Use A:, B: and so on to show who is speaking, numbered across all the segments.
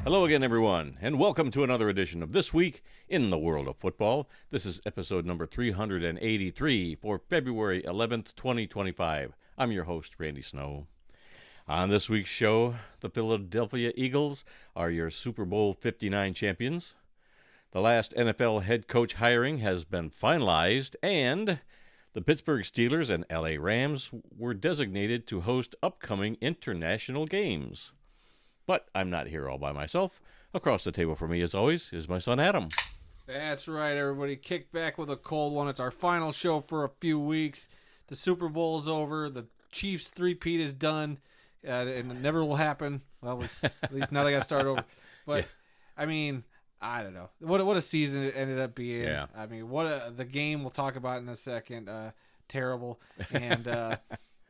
A: Hello again, everyone, and welcome to another edition of This Week in the World of Football. This is episode number 383 for February 11th, 2025. I'm your host, Randy Snow. On this week's show, the Philadelphia Eagles are your Super Bowl 59 champions. The last NFL head coach hiring has been finalized, and the Pittsburgh Steelers and LA Rams were designated to host upcoming international games. But I'm not here all by myself. Across the table from me, as always, is my son Adam.
B: That's right, everybody. Kick back with a cold one. It's our final show for a few weeks. The Super Bowl is over. The Chiefs three-peat is done. And it never will happen. Well, at least now they got to start over. But, yeah. I mean, I don't know. What a season it ended up being.
A: Yeah.
B: I mean, the game we'll talk about in a second. Terrible. And,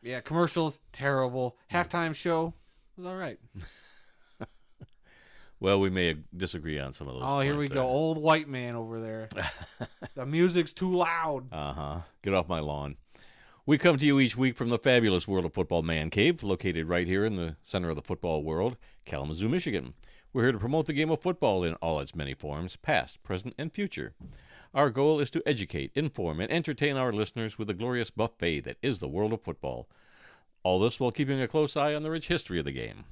B: yeah, commercials, terrible. Halftime show was all right.
A: Well, we may disagree on some of those points.
B: Here we go. Old white man over there. The music's too loud.
A: Get off my lawn. We come to you each week from the fabulous World of Football Man Cave, located right here in the center of the football world, Kalamazoo, Michigan. We're here to promote the game of football in all its many forms, past, present, and future. Our goal is to educate, inform, and entertain our listeners with the glorious buffet that is the world of football. All this while keeping a close eye on the rich history of the game.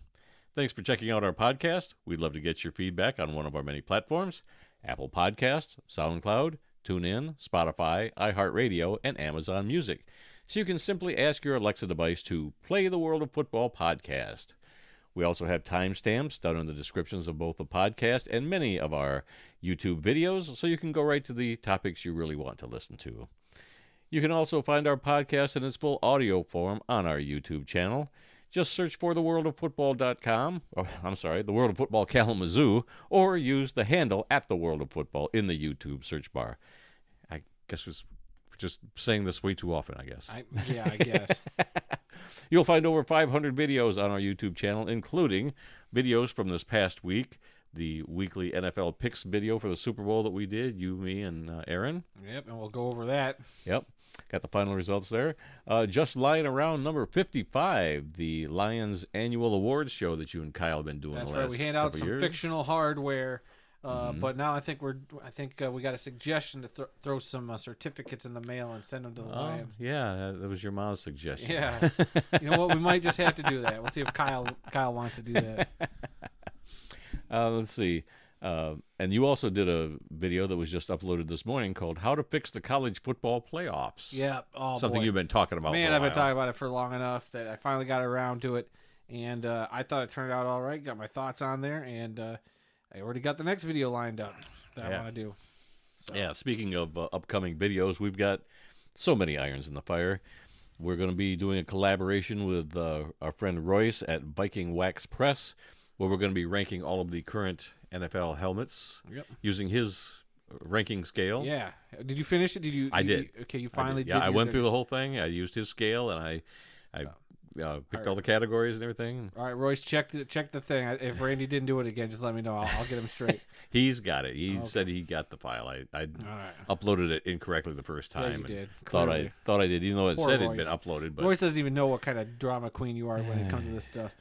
A: Thanks for checking out our podcast. We'd love to get your feedback on one of our many platforms: Apple Podcasts, SoundCloud, TuneIn, Spotify, iHeartRadio, and Amazon Music. So you can simply ask your Alexa device to play the World of Football podcast. We also have timestamps down in the descriptions of both the podcast and many of our YouTube videos, so you can go right to the topics you really want to listen to. You can also find our podcast in its full audio form on our YouTube channel. Just search for theworldoffootball.com, the World of Football Kalamazoo, or use the handle at the World of Football in the YouTube search bar. I guess we're just saying this way too often, I guess.
B: I guess.
A: You'll find over 500 videos on our YouTube channel, including videos from this past week, the weekly NFL picks video for the Super Bowl that we did, you, me, and Aaron.
B: Yep, and we'll go over that.
A: Yep. Got the final results there. Just lying around number 55, the Lions annual awards show that you and Kyle have been doing.
B: That's
A: the last
B: right. We hand out some
A: years.
B: fictional hardware, but now I think we got a suggestion to throw some certificates in the mail and send them to the Lions.
A: Yeah, that was your mom's suggestion.
B: Yeah. You know what? We might just have to do that. We'll see if Kyle wants to do that.
A: Let's see. And you also did a video that was just uploaded this morning called "How to Fix the College Football Playoffs."
B: Yeah,
A: something you've been talking about.
B: Man,
A: for a
B: I've been
A: while.
B: talking about it for long enough that I finally got around to it, and I thought it turned out all right. Got my thoughts on there, and I already got the next video lined up that I want to do. So.
A: Yeah. Speaking of upcoming videos, we've got so many irons in the fire. We're going to be doing a collaboration with our friend Royce at Viking Wax Press, where we're going to be ranking all of the current NFL helmets using his ranking scale.
B: Yeah. Did you finish it?
A: I did.
B: Okay, you finally did.
A: Yeah, I went through the whole thing. I used his scale, and I picked all the categories and everything.
B: All right, Royce, check the thing. If Randy didn't do it again, just let me know. I'll get him straight.
A: He's got it. He said he got the file. I uploaded it incorrectly the first time.
B: Yeah, you did.
A: Thought I did, even though it
B: Poor
A: said
B: Royce.
A: it'd been uploaded. But
B: Royce doesn't even know what kind of drama queen you are when it comes to this stuff.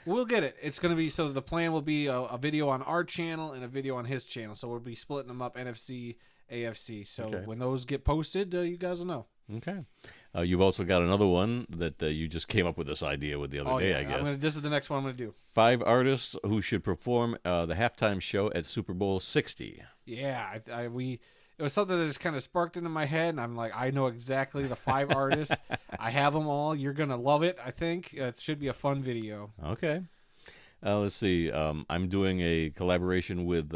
B: We'll get it. It's going to be, so the plan will be a video on our channel and a video on his channel. So we'll be splitting them up, NFC, AFC. So when those get posted, you guys will know.
A: Okay. You've also got another one that you just came up with this idea with the other day, I guess.
B: This is the next one I'm going to do.
A: 5 artists who should perform the halftime show at Super Bowl 60.
B: Yeah, it was something that just kind of sparked into my head, and I'm like, I know exactly the 5 artists. I have them all. You're going to love it, I think. It should be a fun video.
A: Okay. Let's see. I'm doing a collaboration with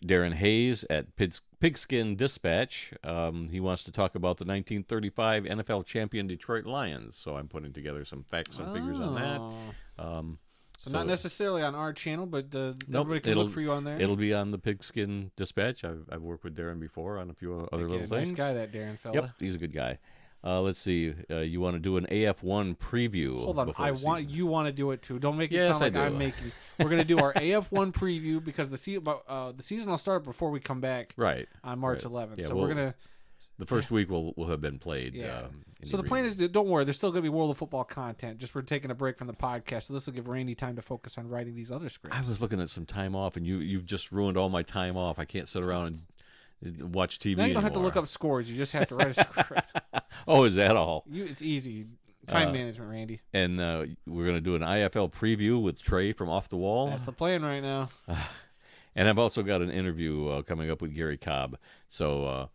A: Darren Hayes at Pigskin Dispatch. He wants to talk about the 1935 NFL champion Detroit Lions, so I'm putting together some facts and figures on that.
B: So not necessarily on our channel, but everybody can look for you on there.
A: It'll be on the Pigskin Dispatch. I've worked with Darren before on a few other little things.
B: Nice guy, that Darren fella.
A: Yep, he's a good guy. Let's see. You want to do an AF1 preview?
B: Hold on. You want to do it too. Don't make it sound like I'm making. We're going to do our AF1 preview because the season will start before we come back.
A: Right.
B: On March 11th.
A: Yeah,
B: so we're going to
A: The first week will have been played.
B: Yeah. So the plan is, don't worry, there's still going to be World of Football content. Just we're taking a break from the podcast, so this will give Randy time to focus on writing these other scripts.
A: I was looking at some time off, and you've just ruined all my time off. I can't sit around and watch TV
B: Now you don't
A: anymore.
B: have to look up scores. You just have to write a script.
A: Oh, is that all?
B: It's easy. Time management, Randy.
A: And we're going to do an IFL preview with Trey from Off the Wall.
B: That's the plan right now.
A: And I've also got an interview coming up with Gary Cobb. So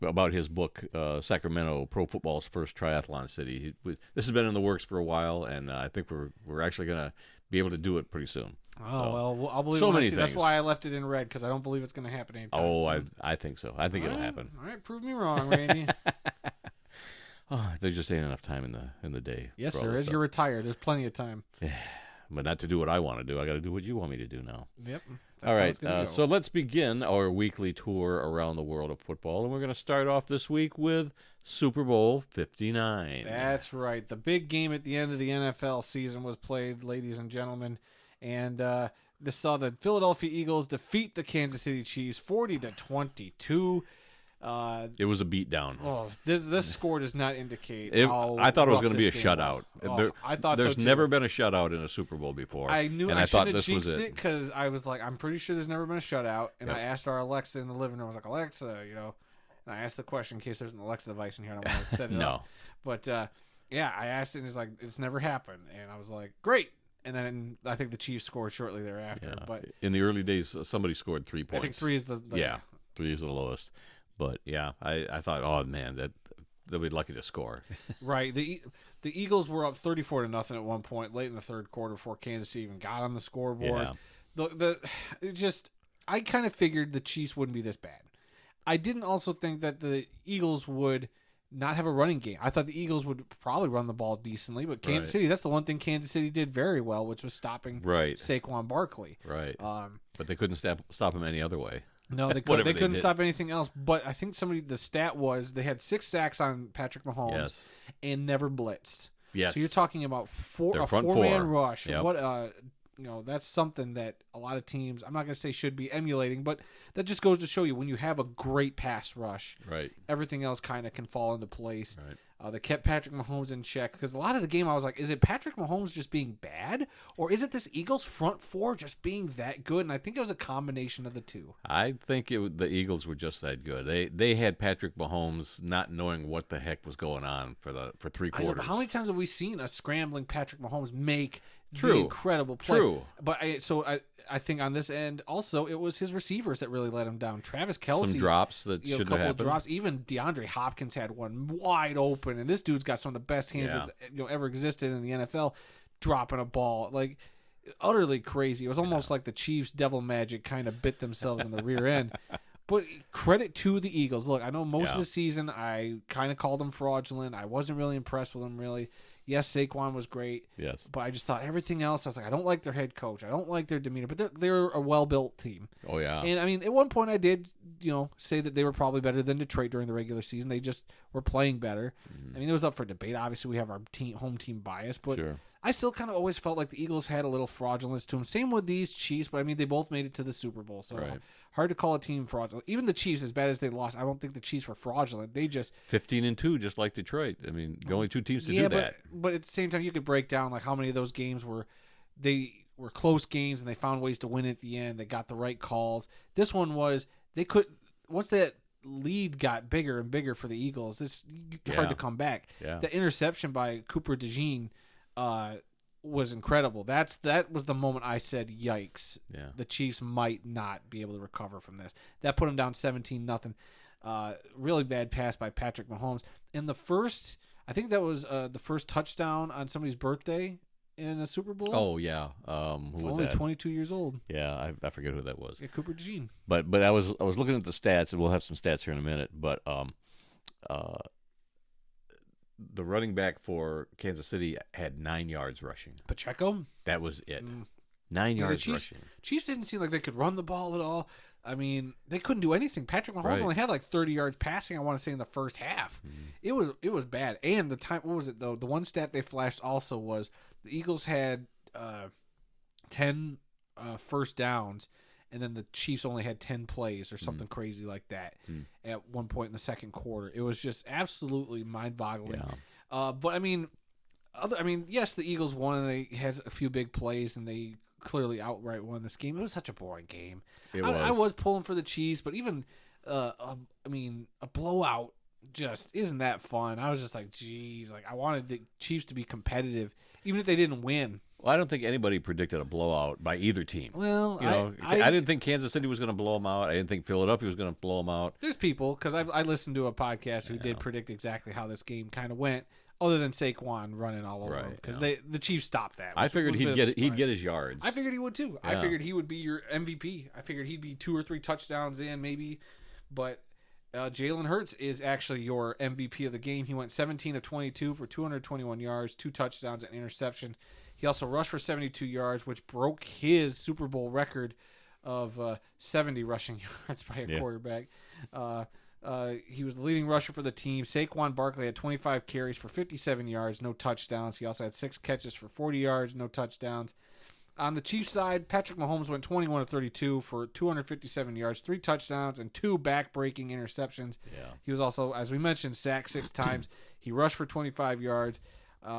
A: about his book, Sacramento, Pro Football's First Triathlon City. This has been in the works for a while, and I think we're actually going to be able to do it pretty soon.
B: Oh,
A: So,
B: well, I'll believe
A: so
B: it when I
A: many
B: see. That's
A: things.
B: why I left it in red, because I don't believe it's going to happen anytime soon.
A: I think so. I think it'll happen.
B: All right, prove me wrong, Randy.
A: Oh, there just ain't enough time in the day.
B: Yes,
A: for all
B: there
A: this
B: is.
A: stuff.
B: You're retired. There's plenty of time.
A: But not to do what I want to do. I got to do what you want me to do now.
B: Yep.
A: All
B: how
A: right,
B: it's gonna go.
A: so let's begin our weekly tour around the world of football, and we're going to start off this week with Super Bowl 59.
B: That's right. The big game at the end of the NFL season was played, ladies and gentlemen, and this saw the Philadelphia Eagles defeat the Kansas City Chiefs 40-22.
A: It was a beatdown.
B: Oh, this score does not indicate how
A: I thought it was
B: rough
A: going to be a
B: this game
A: shutout.
B: was. I thought
A: There's
B: so too.
A: never been a shutout in a Super Bowl before.
B: I knew
A: and
B: I
A: thought
B: shouldn't have
A: this was
B: jinxed
A: it.
B: it because I was like, I'm pretty sure there's never been a shutout. And
A: Yep.
B: I asked our Alexa in the living room, I was like, Alexa, and I asked the question in case there's an Alexa device in here. And I want to set it
A: No.
B: up. But yeah, I asked it, and it's like, it's never happened. And I was like, great. And then I think the Chiefs scored shortly thereafter.
A: Yeah.
B: But
A: In the early days, somebody scored 3 points.
B: I think 3 is the
A: Yeah, 3 is the lowest. But yeah, I thought, oh man, they'll be lucky to score.
B: Right. The Eagles were up 34-0 at one point late in the third quarter before Kansas City even got on the scoreboard.
A: Yeah.
B: I kind of figured the Chiefs wouldn't be this bad. I didn't also think that the Eagles would not have a running game. I thought the Eagles would probably run the ball decently, but Kansas City, that's the one thing Kansas City did very well, which was stopping Saquon Barkley.
A: Right. But they couldn't stop him any other way.
B: No, they couldn't stop anything else. But I think the stat was they had 6 sacks on Patrick Mahomes and never blitzed.
A: Yes.
B: So you're talking about a
A: front
B: 4-man rush.
A: Yep.
B: What that's something that a lot of teams, I'm not going to say should be emulating, but that just goes to show you when you have a great pass rush,
A: Right.
B: everything else kind of can fall into place.
A: Right.
B: They kept Patrick Mahomes in check because a lot of the game I was like, is it Patrick Mahomes just being bad, or is it this Eagles front four just being that good? And I think it was a combination of the two.
A: I think the Eagles were just that good. They had Patrick Mahomes not knowing what the heck was going on for 3
B: I know,
A: quarters.
B: but how many times have we seen a scrambling Patrick Mahomes make the incredible play?
A: True.
B: But I think on this end also it was his receivers that really let him down. Travis Kelce,
A: Some drops that
B: a
A: shouldn't
B: couple
A: have
B: of
A: happened.
B: drops. Even DeAndre Hopkins had one wide open, and this dude's got some of the best hands
A: Yeah.
B: that ever existed in the NFL, dropping a ball like utterly crazy. It was almost like the Chiefs' devil magic kind of bit themselves in the rear end. But credit to the Eagles. Look, I know most of the season I kind of called them fraudulent. I wasn't really impressed with them, really. Yes, Saquon was great.
A: Yes.
B: But I just thought everything else, I was like, I don't like their head coach. I don't like their demeanor. But they're a well-built team.
A: Oh, yeah.
B: And, I mean, at one point I did, say that they were probably better than Detroit during the regular season. They just were playing better. I mean, it was up for debate. Obviously, we have our home team bias. But
A: Sure.
B: I still kind of always felt like the Eagles had a little fraudulence to them. Same with these Chiefs. But, I mean, they both made it to the Super Bowl. So hard to call a team fraudulent. Even the Chiefs, as bad as they lost, I don't think the Chiefs were fraudulent. They just
A: 15-2, just like Detroit. I mean, the only 2 teams to do that.
B: But at the same time, you could break down like how many of those games were close games and they found ways to win at the end. They got the right calls. This one was once that lead got bigger and bigger for the Eagles. This hard to come back.
A: Yeah.
B: The interception by Cooper DeJean was incredible. That was the moment I said, "Yikes!"
A: Yeah.
B: The Chiefs might not be able to recover from this. That put them down 17-0. Really bad pass by Patrick Mahomes. And I think that was the first touchdown on somebody's birthday in a Super Bowl.
A: Oh, yeah. Who was
B: only
A: that?
B: 22 years old.
A: Yeah, I forget who that was.
B: Yeah, Cooper DeJean.
A: But I was looking at the stats, and we'll have some stats here in a minute. But the running back for Kansas City had 9 yards rushing.
B: Pacheco?
A: That was it. 9 yards rushing.
B: Chiefs didn't seem like they could run the ball at all. I mean, they couldn't do anything. Patrick Mahomes only had like 30 yards passing, I want to say, in the first half. It was bad. And the time, what was it, though? The one stat they flashed also was the Eagles had 10 first downs, and then the Chiefs only had 10 plays or something crazy like that at one point in the second quarter. It was just absolutely mind-boggling. But I mean, yes, the Eagles won and they had a few big plays and they clearly outright won this game. It was such a boring game. I was pulling for the Chiefs, but even a blowout just isn't that fun. I was just like, geez, like I wanted the Chiefs to be competitive, even if they didn't win.
A: Well, I don't think anybody predicted a blowout by either team.
B: Well,
A: I didn't think Kansas City was going to blow them out. I didn't think Philadelphia was going to blow them out.
B: There's people, because I listened to a podcast who did predict exactly how this game kind of went, other than Saquon running all over them, because the Chiefs stopped that.
A: I figured he'd get his yards.
B: I figured he would too. Yeah. I figured he would be your MVP. I figured he'd be 2 or 3 touchdowns in maybe, but Jalen Hurts is actually your MVP of the game. He went 17 of 22 for 221 yards, 2 touchdowns, and interception. He also rushed for 72 yards, which broke his Super Bowl record of 70 rushing yards by a quarterback. He was the leading rusher for the team. Saquon Barkley had 25 carries for 57 yards, no touchdowns. He also had 6 catches for 40 yards, no touchdowns. On the Chiefs side, Patrick Mahomes went 21 of 32 for 257 yards, 3 touchdowns, and 2 back-breaking interceptions. Yeah. He was also, as we mentioned, sacked 6 times. He rushed for 25 yards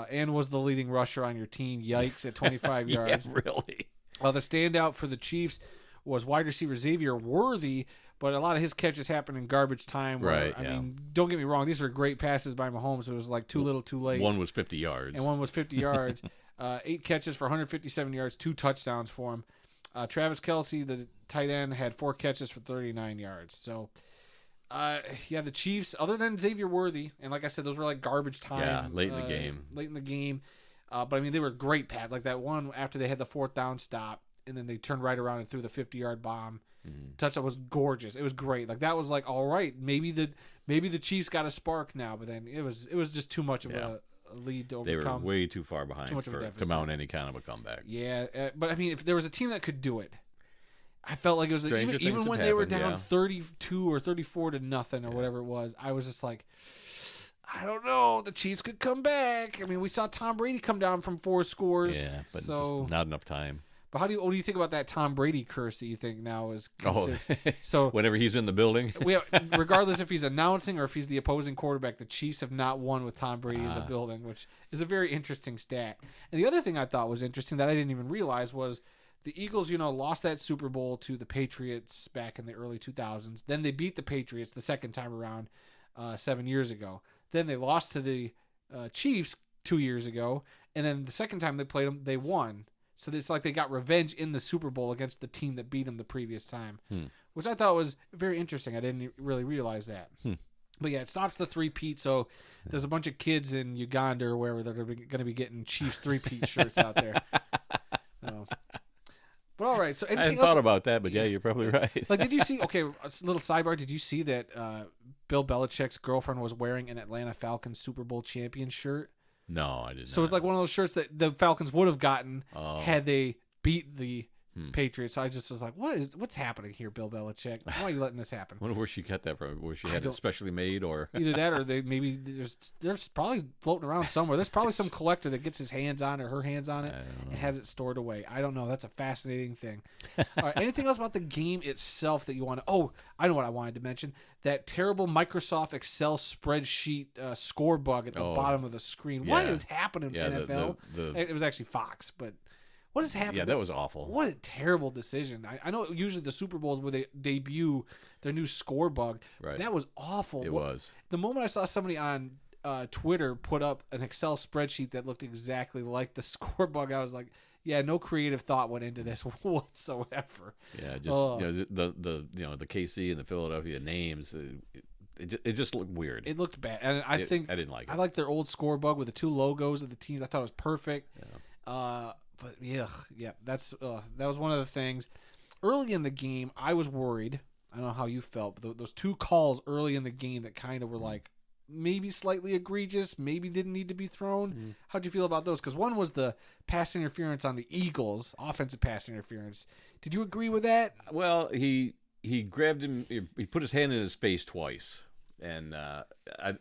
B: and was the leading rusher on your team. Yikes, at 25 yards.
A: Yeah, really.
B: The standout for the Chiefs was wide receiver Xavier Worthy, but a lot of his catches happened in garbage time. I mean, don't get me wrong, these are great passes by Mahomes. It was like too little, too late.
A: One was 50 yards.
B: And one was 50 yards. 8 catches for 157 yards, 2 touchdowns for him. Travis Kelce, the tight end, had 4 catches for 39 yards. So, the Chiefs, other than Xavier Worthy, and like I said, those were like garbage time.
A: Yeah, late in the game.
B: But I mean, they were great, Pat. Like that one after they had the 4th down stop, and then they turned right around and threw the 50-yard bomb. Touchdown was gorgeous. It was great. Like that was like, all right, maybe the Chiefs got a spark now, but then it was just too much of a lead to overcome.
A: They were way too far behind to mount any kind of a comeback.
B: Yeah, but I mean, if there was a team that could do it, I felt like it was even when they were down 32 or 34 to nothing or whatever it was. I was just like, I don't know. The Chiefs could come back. I mean, we saw Tom Brady come down from 4 scores.
A: Yeah, but just not enough time.
B: But what do you think about that Tom Brady curse that you think now is considered? So
A: whenever he's in the building,
B: regardless if he's announcing or if he's the opposing quarterback, the Chiefs have not won with Tom Brady in the building, which is a very interesting stat. And the other thing I thought was interesting that I didn't even realize was the Eagles, lost that Super Bowl to the Patriots back in the early 2000s. Then they beat the Patriots the second time around 7 years ago. Then they lost to the Chiefs 2 years ago. And then the second time they played them, they won. So it's like they got revenge in the Super Bowl against the team that beat them the previous time, which I thought was very interesting. I didn't really realize that. But yeah, it stops the three-peat, so there's a bunch of kids in Uganda or wherever that are going to be getting Chiefs three-peat shirts out there. But all right, so
A: I hadn't thought about that, but yeah, you're probably right.
B: Like, did you see? Okay, a little sidebar. Did you see that Bill Belichick's girlfriend was wearing an Atlanta Falcons Super Bowl champion shirt?
A: No, I didn't.
B: So it's like one of those shirts that the Falcons would have gotten had they beat the Patriots. So I just was like, what's happening here, Bill Belichick? Why are you letting this happen?
A: I wonder where she got that from. Where she had it specially made, or
B: either that, or there's probably floating around somewhere. There's probably some collector that gets his hands on it, or her hands on it, and has it stored away. I don't know. That's a fascinating thing. All right, anything else about the game itself that you want to? Oh, I know what I wanted to mention. That terrible Microsoft Excel spreadsheet score bug at the bottom of the screen. What is happening in NFL? It was actually Fox, but. What is happening?
A: Yeah, that was awful.
B: What a terrible decision. I know usually the Super Bowls where they debut their new score bug. Right. But that was awful.
A: It was.
B: The moment I saw somebody on Twitter put up an Excel spreadsheet that looked exactly like the score bug, I was like, yeah, no creative thought went into this whatsoever.
A: Yeah, just the KC and the Philadelphia names. It just looked weird.
B: It looked bad, and I
A: didn't like it.
B: I like their old score bug with the 2 logos of the teams. I thought it was perfect. Yeah. But yeah, that was one of the things. Early in the game, I was worried. I don't know how you felt, but those 2 calls early in the game that kind of were like maybe slightly egregious, maybe didn't need to be thrown. How'd you feel about those? Because one was the pass interference on the Eagles, offensive pass interference. Did you agree with that?
A: Well, he grabbed him. He put his hand in his face twice. And I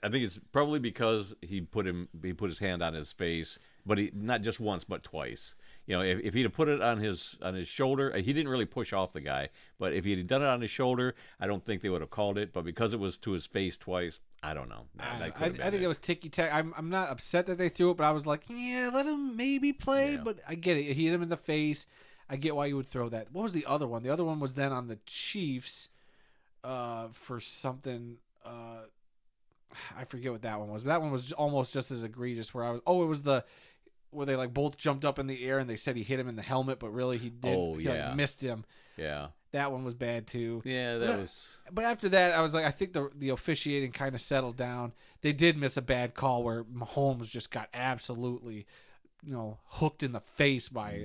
A: think it's probably because he put his hand on his face, but not just once, but twice. if he'd have put it on his shoulder, he didn't really push off the guy. But if he'd done it on his shoulder, I don't think they would have called it. But because it was to his face twice, I don't know.
B: I think it was ticky tack. I'm not upset that they threw it, but I was like, yeah, let him maybe play.
A: Yeah.
B: But I get it. He hit him in the face. I get why you would throw that. What was the other one? The other one was then on the Chiefs for something. I forget what that one was. But that one was almost just as egregious. Where it was where they like both jumped up in the air and they said he hit him in the helmet, but really he did.
A: Oh,
B: he like missed him.
A: Yeah.
B: That one was bad too.
A: Yeah, that was.
B: But after that, I was like, I think the officiating kind of settled down. They did miss a bad call where Mahomes just got absolutely, hooked in the face by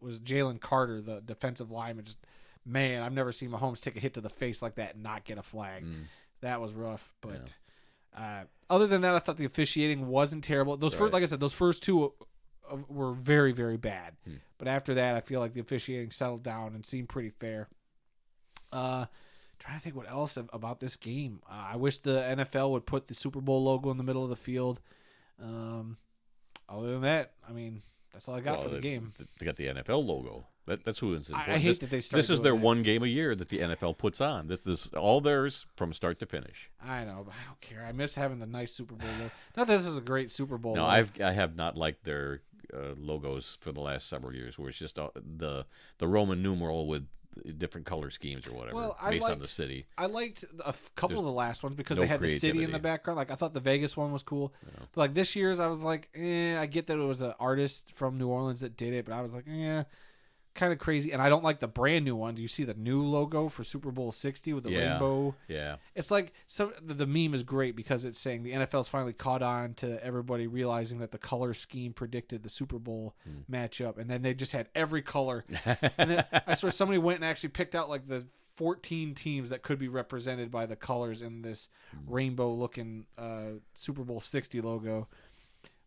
B: was Jalen Carter, the defensive lineman. Just man, I've never seen Mahomes take a hit to the face like that and not get a flag. That was rough. But other than that, I thought the officiating wasn't terrible. First, like I said, those first two were very, very bad. But after that, I feel like the officiating settled down and seemed pretty fair. Trying to think what else about this game. I wish the NFL would put the Super Bowl logo in the middle of the field. Other than that, I mean, that's all I got for the game.
A: They got the NFL logo. That's who it's important.
B: I hate that they started.
A: This is their one game a year that the NFL puts on. This is all theirs from start to finish.
B: I know, but I don't care. I miss having the nice Super Bowl logo. Not that this is a great Super Bowl.
A: No,
B: logo.
A: I have not liked their logos for the last several years, where it's just the Roman numeral with different color schemes or whatever based on the city.
B: I liked a couple of the last ones because
A: no
B: they had the city in
A: creativity.
B: the background. Like I thought the Vegas one was cool, but like this year's, I was like, I get that it was an artist from New Orleans that did it, but I was like, kind of crazy. And I don't like the brand new one. Do you see the new logo for Super Bowl 60 with the rainbow?
A: Yeah.
B: It's like the meme is great because it's saying the NFL's finally caught on to everybody realizing that the color scheme predicted the Super Bowl matchup, and then they just had every color. And then I swear somebody went and actually picked out like the 14 teams that could be represented by the colors in this rainbow-looking Super Bowl 60 logo.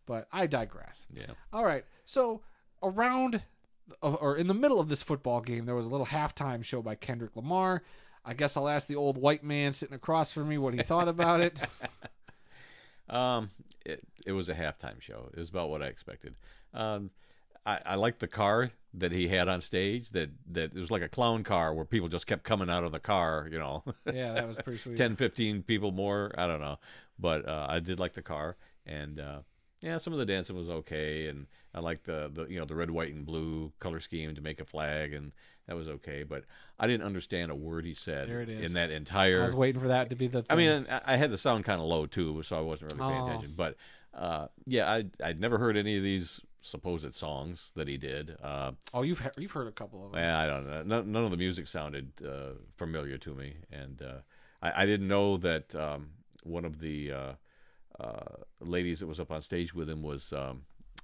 B: But I digress.
A: Yeah.
B: All right. So in the middle of this football game, there was a little halftime show by Kendrick Lamar. I guess I'll ask the old white man sitting across from me what he thought about it.
A: It was a halftime show. It was about what I expected. I liked the car that he had on stage. That it was like a clown car where people just kept coming out of the car.
B: Yeah, that was pretty sweet.
A: 10, 15 people more. I don't know, but I did like the car, and some of the dancing was okay, and I liked the red, white, and blue color scheme to make a flag, and that was okay. But I didn't understand a word he said in that entire.
B: I was waiting for that to be the thing.
A: I mean, I had the sound kind of low too, so I wasn't really paying attention. But I'd never heard any of these supposed songs that he did.
B: You've heard a couple of them.
A: Yeah, I don't know. None of the music sounded familiar to me, and I didn't know that one of the ladies that was up on stage with him was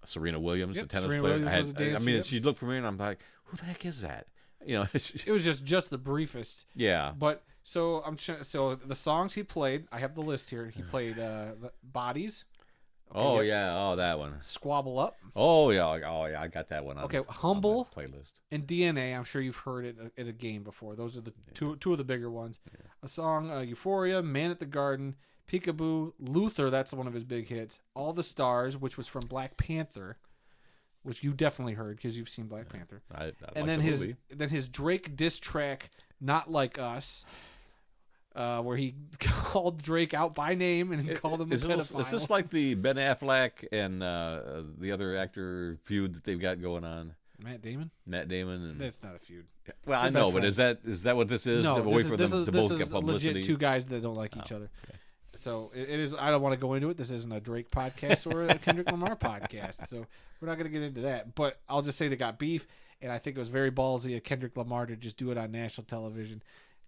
A: Serena Williams, the tennis
B: Serena
A: player.
B: Williams was a dancer,
A: she looked familiar, and I'm like, who the heck is that?
B: It was just the briefest.
A: Yeah.
B: But so the songs he played, I have the list here. He played Bodies.
A: Okay, that one.
B: Squabble Up.
A: Oh yeah, I got that one on.
B: Okay, Humble
A: on my playlist.
B: And DNA. I'm sure you've heard it at a game before. Those are the two of the bigger ones. Yeah. A song, Euphoria, Man at the Garden, Peekaboo, Luther. That's one of his big hits. All the Stars, which was from Black Panther, which you definitely heard because you've seen Black Panther.
A: I
B: and then his Drake diss track, Not Like Us. Where he called Drake out by name and he called him a pedophile.
A: Is this like the Ben Affleck and the other actor feud that they've got going on?
B: Matt Damon.
A: And
B: that's not a feud.
A: Well, I know, but is that what this is?
B: No,
A: this
B: is legit
A: publicity?
B: Two guys that don't like each other. Okay. So it is. I don't want to go into it. This isn't a Drake podcast or a Kendrick Lamar podcast, so we're not going to get into that. But I'll just say they got beef, and I think it was very ballsy of Kendrick Lamar to just do it on national television.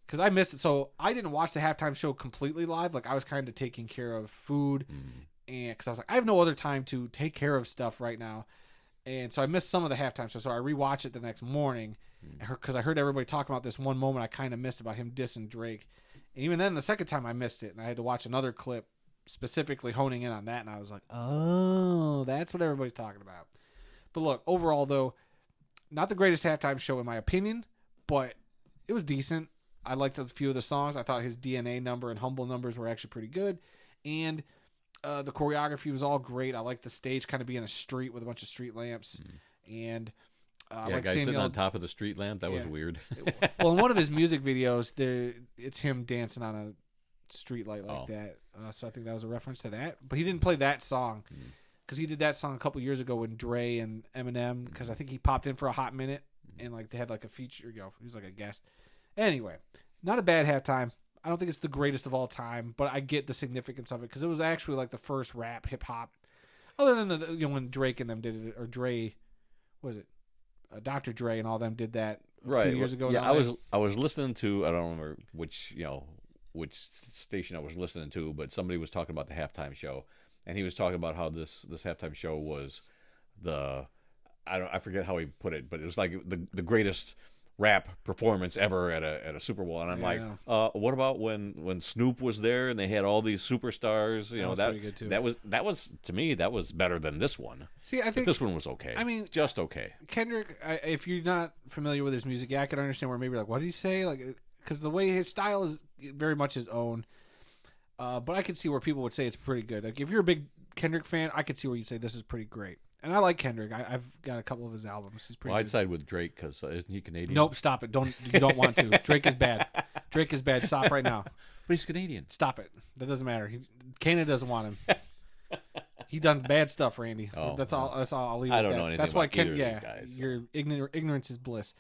B: Because I missed it. So I didn't watch the halftime show completely live. Like I was kind of taking care of food. And because I was like, I have no other time to take care of stuff right now. And so I missed some of the halftime show. So I rewatched it the next morning. Because I heard everybody talking about this one moment I kind of missed about him dissing Drake. And even then, the second time I missed it. And I had to watch another clip specifically honing in on that. And I was like, oh, that's what everybody's talking about. But look, overall though, not the greatest halftime show in my opinion. But it was decent. I liked a few of the songs. I thought his DNA number and Humble numbers were actually pretty good. And the choreography was all great. I liked the stage kind of being a street with a bunch of street lamps. and
A: Yeah,
B: like
A: guy sitting
B: Samuel.
A: on top of the street lamp. That was weird.
B: Well, in one of his music videos, it's him dancing on a street light like that. So I think that was a reference to that. But he didn't play that song because he did that song a couple years ago with Dre and Eminem. Because I think he popped in for a hot minute and like they had like a feature. He was like a guest. Anyway, not a bad halftime. I don't think it's the greatest of all time, but I get the significance of it because it was actually like the first rap hip hop, other than the when Drake and them did it, or Dre, what was it, Dr. Dre and all them did that a few years ago.
A: Yeah, I was listening to, I don't remember which station I was listening to, but somebody was talking about the halftime show, and he was talking about how this halftime show was I forget how he put it, but it was like the greatest rap performance ever at a Super Bowl, and I'm like, what about when Snoop was there and they had all these superstars? That was pretty good too. That was to me that was better than this one.
B: See, I think
A: this one was okay.
B: I mean,
A: just okay.
B: Kendrick, if you're not familiar with his music, I can understand where maybe like, what did he say? Like, because the way his style is very much his own. But I could see where people would say it's pretty good. Like if you're a big Kendrick fan, I could see where you'd say this is pretty great. And I like Kendrick. I've got a couple of his albums. He's pretty.
A: Well, I'd
B: good.
A: side with Drake because isn't he Canadian?
B: Nope, stop it. You don't want to. Drake is bad. Drake is bad. Stop right now.
A: But he's Canadian.
B: Stop it. That doesn't matter. Canada doesn't want him. He done bad stuff, Randy.
A: Oh,
B: that's all. That's all. I'll leave it
A: I don't
B: at
A: know
B: that.
A: anything
B: That's why
A: about either of these guys, so.
B: Your ignorance is bliss.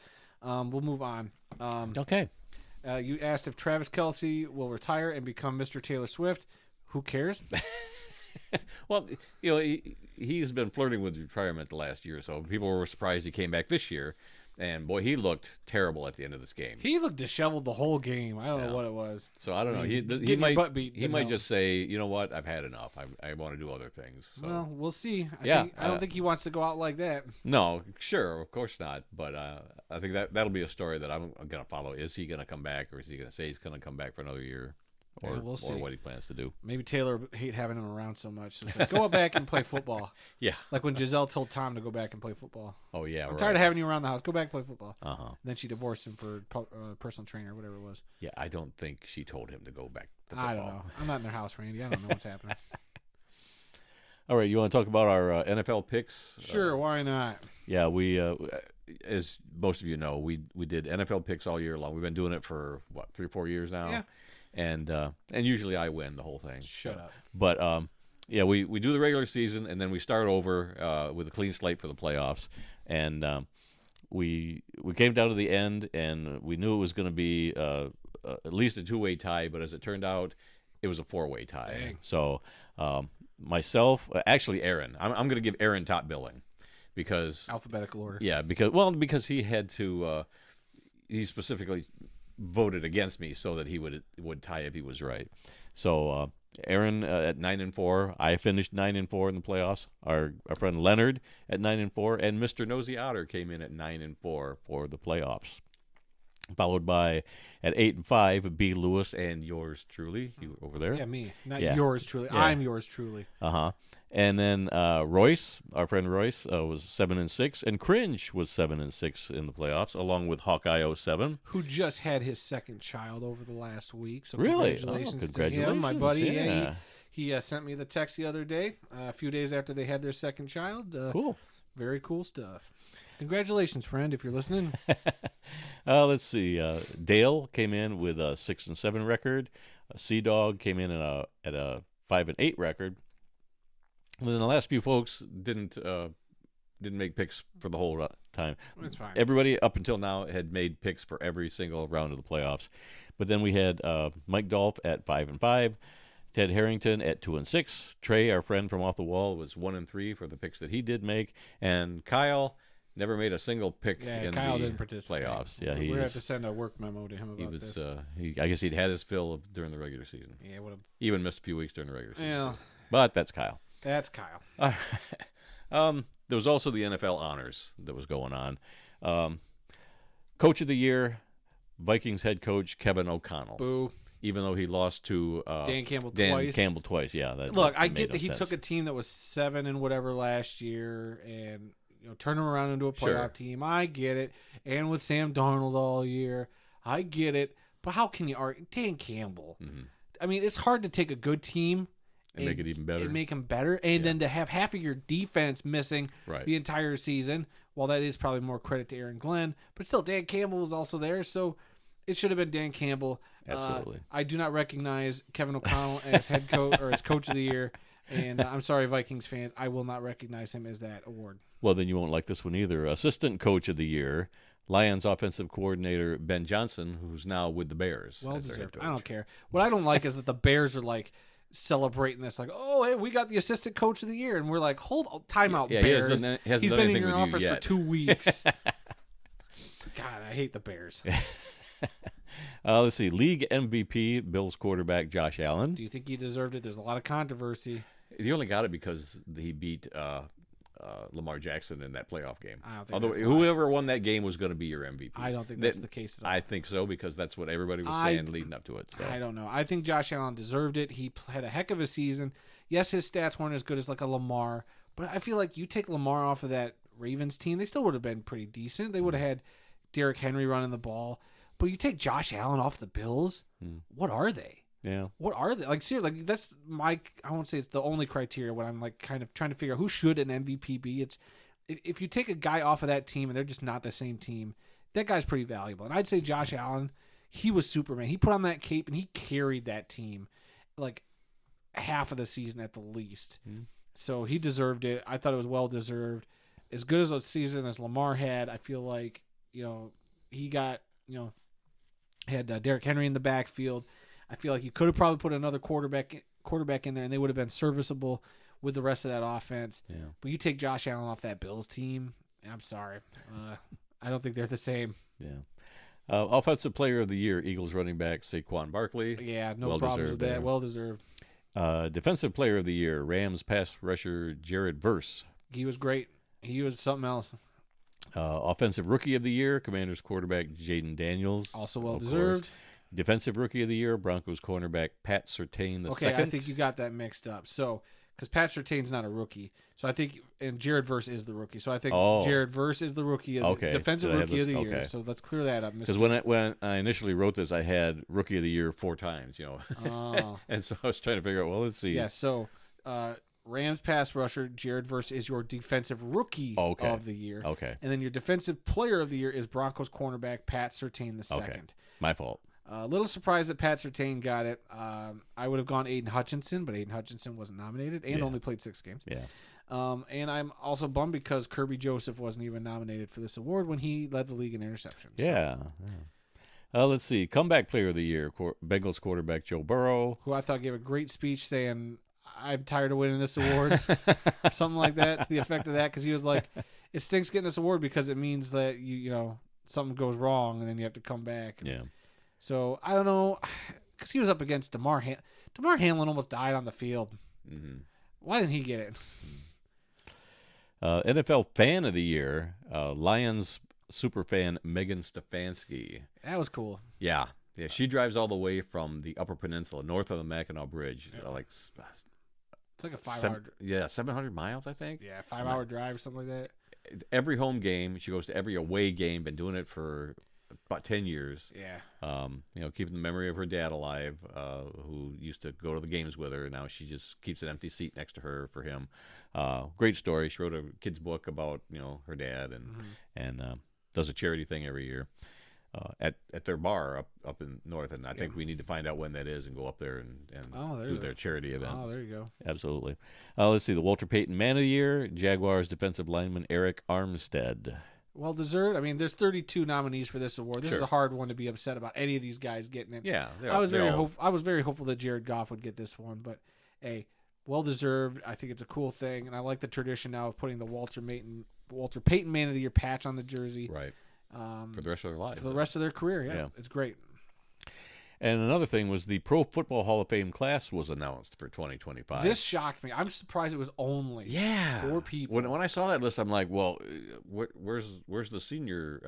B: We'll move on.
A: Okay.
B: You asked if Travis Kelce will retire and become Mr. Taylor Swift. Who cares?
A: Well, he's been flirting with retirement the last year or so. People were surprised he came back this year, and boy, he looked terrible at the end of this game.
B: He looked disheveled the whole game. I don't know what it was.
A: So I don't know. He might just say, you know what, I've had enough. I want to do other things. So.
B: Well, we'll see. I don't think he wants to go out like that.
A: No, sure, of course not. But I think that'll be a story that I'm going to follow. Is he going to come back, or is he going to say he's going to come back for another year? Or,
B: we'll see.
A: Or what he plans to do.
B: Maybe Taylor hate having him around so much. So it's like, go back and play football.
A: Yeah.
B: Like when Giselle told Tom to go back and play football.
A: Oh, yeah.
B: I'm tired of having you around the house. Go back and play football.
A: Uh-huh.
B: Then she divorced him for personal trainer or whatever it was.
A: Yeah, I don't think she told him to go back to football.
B: I don't know. I'm not in their house, Randy. I don't know what's happening.
A: All right, you want to talk about our NFL picks?
B: Sure, why not?
A: Yeah, we, as most of you know, we did NFL picks all year long. We've been doing it for, 3 or 4 years now?
B: Yeah.
A: And usually I win the whole thing.
B: Shut up.
A: But we do the regular season, and then we start over with a clean slate for the playoffs. And we came down to the end, and we knew it was going to be at least a 2-way tie. But as it turned out, it was a 4-way tie.
B: Dang.
A: So myself, actually Aaron, I'm going to give Aaron top billing because
B: alphabetical order.
A: Yeah, because he had to. He specifically voted against me so that he would tie if he was right. So Aaron at 9-4, I finished 9-4 in the playoffs. Our friend Leonard at 9-4, and Mr. Nosy Otter came in at 9-4 for the playoffs. Followed by at 8-5, B. Lewis and yours truly, you over there.
B: Yeah, me, not yours truly.
A: Yeah.
B: I'm yours truly.
A: And then Royce, our friend Royce, was 7-6, and Cringe was 7-6 in the playoffs, along with Hawkeye 07,
B: who just had his second child over the last week. So
A: really,
B: congratulations to him, my buddy.
A: Yeah.
B: He sent me the text the other day, a few days after they had their second child.
A: Cool,
B: very cool stuff. Congratulations, friend, if you're listening.
A: Let's see. Dale came in with a 6-7 record. Sea Dog came in at a 5-8 record. And then the last few folks didn't make picks for the whole time.
B: That's fine.
A: Everybody up until now had made picks for every single round of the playoffs. But then we had Mike Dolph at 5-5, Ted Harrington at 2-6. Trey, our friend from Off the Wall, was 1-3 for the picks that he did make, and Kyle never made a single pick in
B: Kyle
A: the
B: didn't participate.
A: playoffs. Yeah,
B: we're gonna have to send a work memo to him about this.
A: I guess he'd had his fill during the regular season.
B: Yeah, would have
A: even missed a few weeks during the regular season.
B: Yeah,
A: but that's Kyle.
B: That's Kyle.
A: There was also the NFL honors that was going on. Coach of the year, Vikings head coach Kevin O'Connell.
B: Boo.
A: Even though he lost to
B: Dan Campbell twice.
A: Yeah.
B: Look, I get that he took a team that was 7 and whatever last year and turn them around into a playoff team. I get it. And with Sam Darnold all year, I get it. But how can you argue? Dan Campbell. Mm-hmm. I mean, it's hard to take a good team
A: and make it even better.
B: And make them better. And then to have half of your defense missing
A: right.
B: the entire season while that is probably more credit to Aaron Glenn, but still Dan Campbell was also there, so it should have been Dan Campbell.
A: Absolutely.
B: I do not recognize Kevin O'Connell as head coach or as coach of the year, and I'm sorry, Vikings fans, I will not recognize him as that award.
A: Well, then you won't like this one either. Assistant coach of the year, Lions offensive coordinator Ben Johnson, who's now with the Bears.
B: Well
A: as their head
B: deserved.
A: coach.
B: I don't care. What I don't like is that the Bears are like celebrating this, like, oh, hey, we got the assistant coach of the year, and we're like, time out,
A: Yeah,
B: Bears.
A: he hasn't
B: He's
A: done
B: been in
A: anything
B: your
A: with you
B: office for
A: yet.
B: 2 weeks. God, I hate the Bears.
A: Let's see. League MVP, Bills quarterback Josh Allen.
B: Do you think he deserved it? There's a lot of controversy.
A: He only got it because he beat Lamar Jackson in that playoff game.
B: I don't think
A: Although
B: that's why.
A: whoever won that game was going to be your MVP.
B: I don't think that's the case at all.
A: I think so because that's what everybody was saying leading up to it. So.
B: I don't know. I think Josh Allen deserved it. He had a heck of a season. Yes, his stats weren't as good as like a Lamar, but I feel like you take Lamar off of that Ravens team, they still would have been pretty decent. They would have had Derrick Henry running the ball. But you take Josh Allen off the Bills, what are they?
A: Yeah.
B: What are they? Like, seriously, like, that's my, I won't say it's the only criteria when I'm like kind of trying to figure out who should an MVP be. It's if you take a guy off of that team and they're just not the same team, that guy's pretty valuable. And I'd say Josh Allen, he was Superman. He put on that cape and he carried that team like half of the season at the least. So he deserved it. I thought it was well deserved. As good as a season as Lamar had, I feel like, he got, had Derrick Henry in the backfield. I feel like you could have probably put another quarterback in there and they would have been serviceable with the rest of that offense.
A: Yeah.
B: But you take Josh Allen off that Bills team, I'm sorry. I don't think they're the same.
A: Yeah. Offensive player of the year, Eagles running back Saquon Barkley.
B: Yeah, no
A: Well
B: problems with
A: deserved
B: that.
A: there.
B: Well deserved.
A: Defensive player of the year, Rams pass rusher Jared Verse.
B: He was great. He was something else.
A: Offensive rookie of the year, Commanders quarterback Jaden Daniels.
B: Also well
A: of
B: deserved.
A: course. Defensive rookie of the year, Broncos cornerback Pat Surtain the
B: Okay,
A: second.
B: I think you got that mixed up. So, because Pat Surtain's not a rookie, so I think, and Jared Verse is the rookie. So I think Jared Verse is the rookie of the defensive
A: Did I have
B: rookie of
A: this?
B: the year.
A: Okay.
B: So let's clear that up.
A: Because when I initially wrote this, I had rookie of the year 4 times,
B: Oh.
A: and so I was trying to figure out. Well, let's see.
B: Yeah. So Rams pass rusher Jared Verse is your defensive rookie of the year.
A: Okay.
B: And then your defensive player of the year is Broncos cornerback Pat Surtain the second.
A: My fault.
B: A little surprised that Pat Surtain got it. I would have gone Aiden Hutchinson, but Aiden Hutchinson wasn't nominated and only played 6 games.
A: Yeah.
B: And I'm also bummed because Kirby Joseph wasn't even nominated for this award when he led the league in interceptions.
A: Yeah. Let's see. Comeback player of the year, Bengals quarterback Joe Burrow.
B: Who I thought gave a great speech saying, I'm tired of winning this award. Something like that, to the effect of that, because he was like, it stinks getting this award because it means that, something goes wrong and then you have to come back.
A: Yeah.
B: So, I don't know, because he was up against Damar Hamlin. Damar Hamlin almost died on the field.
A: Mm-hmm.
B: Why didn't he get it?
A: NFL fan of the year, Lions superfan Megan Stefanski.
B: That was cool.
A: Yeah. Yeah, she drives all the way from the Upper Peninsula, north of the Mackinac Bridge. Like
B: It's like a 5-hour
A: 700 miles, I think.
B: Yeah, 5-hour drive or something like that.
A: Every home game, she goes to every away game. Been doing it for about 10 years.
B: Yeah.
A: Keeping the memory of her dad alive, who used to go to the games with her. Now she just keeps an empty seat next to her for him. Great story. She wrote a kid's book about her dad and does a charity thing every year. At their bar up in north, and I think we need to find out when that is and go up there and do their charity event.
B: Oh, there you go.
A: Absolutely. Let's see, the Walter Payton Man of the Year, Jaguars defensive lineman Eric Armstead.
B: Well deserved. I mean, there's 32 nominees for this award. This is a hard one to be upset about any of these guys getting it.
A: Yeah,
B: I was very hopeful that Jared Goff would get this one, but hey, well deserved. I think it's a cool thing, and I like the tradition now of putting the Walter Payton Man of the Year patch on the jersey.
A: Right. For the rest of their lives.
B: For the rest of their career, yeah. It's great.
A: And another thing was the Pro Football Hall of Fame class was announced for 2025.
B: This shocked me. I'm surprised it was only 4 people.
A: When I saw that list, I'm like, well, where's the senior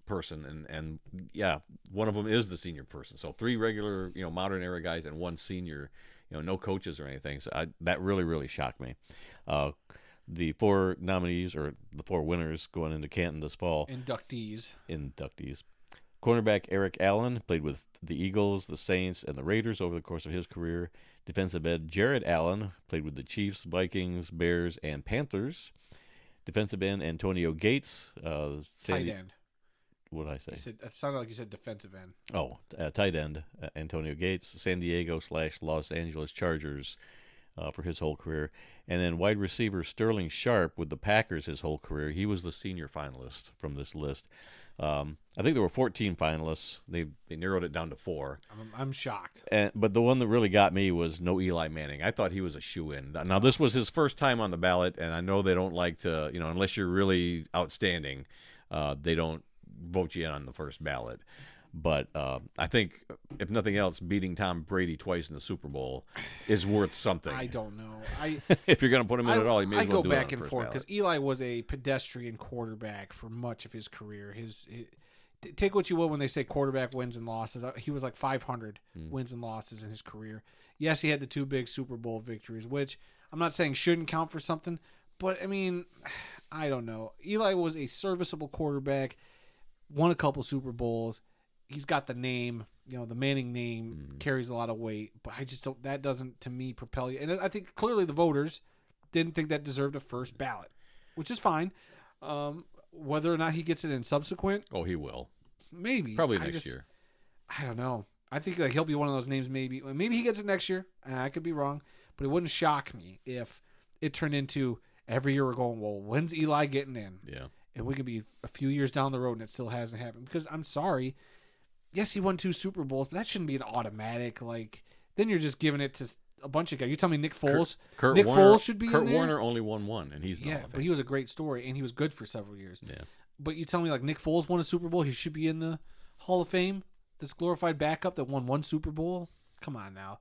A: person? And yeah, one of them is the senior person. So 3 regular, modern era guys and 1 senior, no coaches or anything. So that really, really shocked me. The 4 nominees, or the 4 winners going into Canton this fall.
B: Inductees.
A: Cornerback Eric Allen played with the Eagles, the Saints, and the Raiders over the course of his career. Defensive end Jared Allen played with the Chiefs, Vikings, Bears, and Panthers. Defensive end Antonio Gates.
B: Tight end.
A: What did I say?
B: It sounded like you said defensive end.
A: Oh, tight end Antonio Gates, San Diego / Los Angeles Chargers for his whole career. And then wide receiver Sterling Sharp with the Packers his whole career. He was the senior finalist from this list. I think there were 14 finalists. They narrowed it down to 4.
B: I'm shocked.
A: But the one that really got me was no Eli Manning. I thought he was a shoo-in. Now, this was his first time on the ballot, and I know they don't like to, unless you're really outstanding, they don't vote you in on the first ballot. But I think, if nothing else, beating Tom Brady twice in the Super Bowl is worth something.
B: I don't know.
A: If you're going to put him in at all, you may as well do it on the
B: back and
A: first
B: forth
A: ballot.
B: because Eli was a pedestrian quarterback for much of his career. Take what you will when they say quarterback wins and losses. He was like 500 wins and losses in his career. Yes, he had the 2 big Super Bowl victories, which I'm not saying shouldn't count for something, but I mean, I don't know. Eli was a serviceable quarterback, won a couple Super Bowls. He's got the name, the Manning name carries a lot of weight, but I just don't, that doesn't, to me, propel you. And I think clearly the voters didn't think that deserved a first ballot, which is fine. Whether or not he gets it in subsequent.
A: Oh, he will.
B: Maybe.
A: Probably next year.
B: I don't know. I think he'll be one of those names maybe. Maybe he gets it next year. I could be wrong, but it wouldn't shock me if it turned into every year we're going, well, when's Eli getting in?
A: Yeah.
B: And we could be a few years down the road and it still hasn't happened. Because I'm sorry. Yes, he won 2 Super Bowls, but that shouldn't be an automatic. Then you're just giving it to a bunch of guys. You tell me Nick Foles? Nick Foles should be in there?
A: Kurt Warner only won 1, and he's not.
B: Yeah, but he was a great story, and he was good for several years.
A: Yeah.
B: But you tell me Nick Foles won a Super Bowl, he should be in the Hall of Fame? This glorified backup that won 1 Super Bowl? Come on now.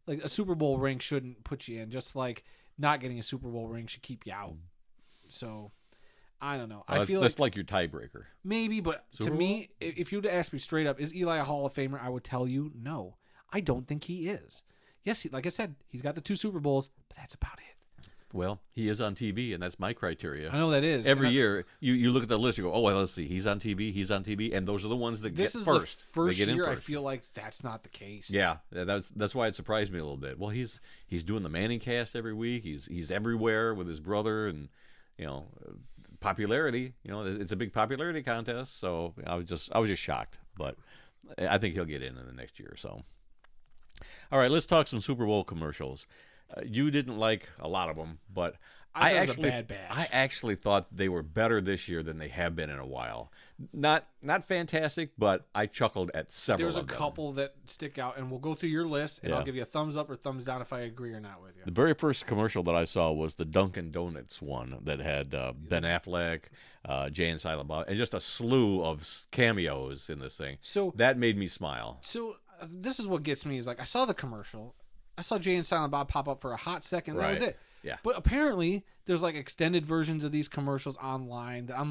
B: A Super Bowl ring shouldn't put you in, just like not getting a Super Bowl ring should keep you out. So I don't know. I feel
A: that's like your tiebreaker.
B: Maybe, but
A: Super
B: to me, if you were to ask me straight up, is Eli a Hall of Famer? I would tell you no. I don't think he is. Yes, like I said, he's got the 2 Super Bowls, but that's about it.
A: Well, he is on TV, and that's my criteria.
B: I know that is.
A: Every year, you look at the list, you go, oh, well, let's see. He's on TV, and those are the ones that
B: this
A: get
B: is
A: first.
B: The first
A: they get
B: year
A: in
B: I
A: first.
B: feel like that's not the case.
A: Yeah, that's why it surprised me a little bit. Well, he's doing the Manning cast every week. He's everywhere with his brother, and popularity. It's a big popularity contest. So I was just shocked, but I think he'll get in the next year or so. All right, let's talk some Super Bowl commercials. You didn't like a lot of them, but I actually thought they were better this year than they have been in a while. Not fantastic, but I chuckled at several.
B: There's a couple that stick out, and we'll go through your list, and
A: Yeah.
B: I'll give you a thumbs up or thumbs down if I agree or not with you.
A: The very first commercial that I saw was the Dunkin' Donuts one that had Ben Affleck, Jay and Silent Bob, and just a slew of cameos in this thing.
B: So
A: that made me smile.
B: So this is what gets me is I saw the commercial. I saw Jay and Silent Bob pop up for a hot second. That was
A: Right.
B: it.
A: Yeah.
B: But apparently there's extended versions of these commercials online that I'm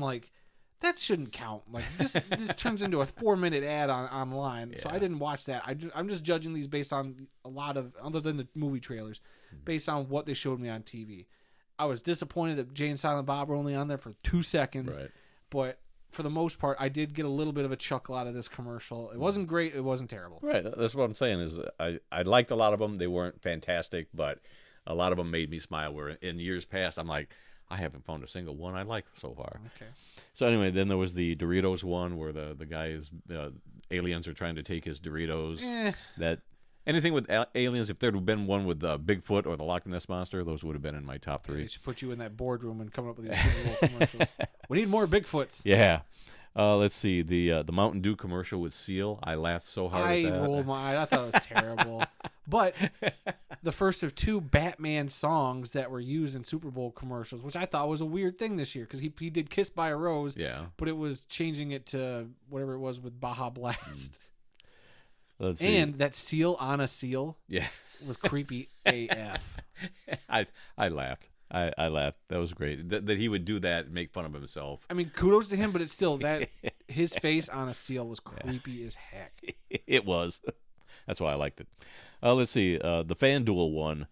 B: that shouldn't count. This turns into a 4-minute ad online. So
A: Yeah.
B: I didn't watch that. I'm just judging these based on a lot of, other than the movie trailers, based on what they showed me on TV. I was disappointed that Jay and Silent Bob were only on there for 2 seconds.
A: Right.
B: But for the most part, I did get a little bit of a chuckle out of this commercial. It wasn't great. It wasn't terrible.
A: Right. That's what I'm saying is I liked a lot of them. They weren't fantastic, but a lot of them made me smile. Where in years past, I'm like, I haven't found a single one I like so far.
B: Okay.
A: So anyway, then there was the Doritos one where the guy is aliens are trying to take his Doritos. That anything with aliens, if there had been one with Bigfoot or the Loch Ness Monster, those would have been in my top 3.
B: They should put you in that boardroom and come up with these Super Bowl commercials. We need more Bigfoots.
A: Yeah. Let's see the Mountain Dew commercial with Seal. I laughed so hard at that.
B: I rolled my eyes. I thought it was terrible. But the first of 2 Batman songs that were used in Super Bowl commercials, which I thought was a weird thing this year because he did "Kissed by a Rose,"
A: Yeah.
B: but it was changing it to whatever it was with Baja Blast.
A: Let's see.
B: And that seal on a seal
A: Yeah.
B: was creepy AF.
A: I laughed. I laughed. That was great. That he would do that and make fun of himself.
B: I mean, kudos to him, but it's still that his face on a seal was creepy as heck.
A: It was. That's why I liked it. Let's see. The FanDuel one.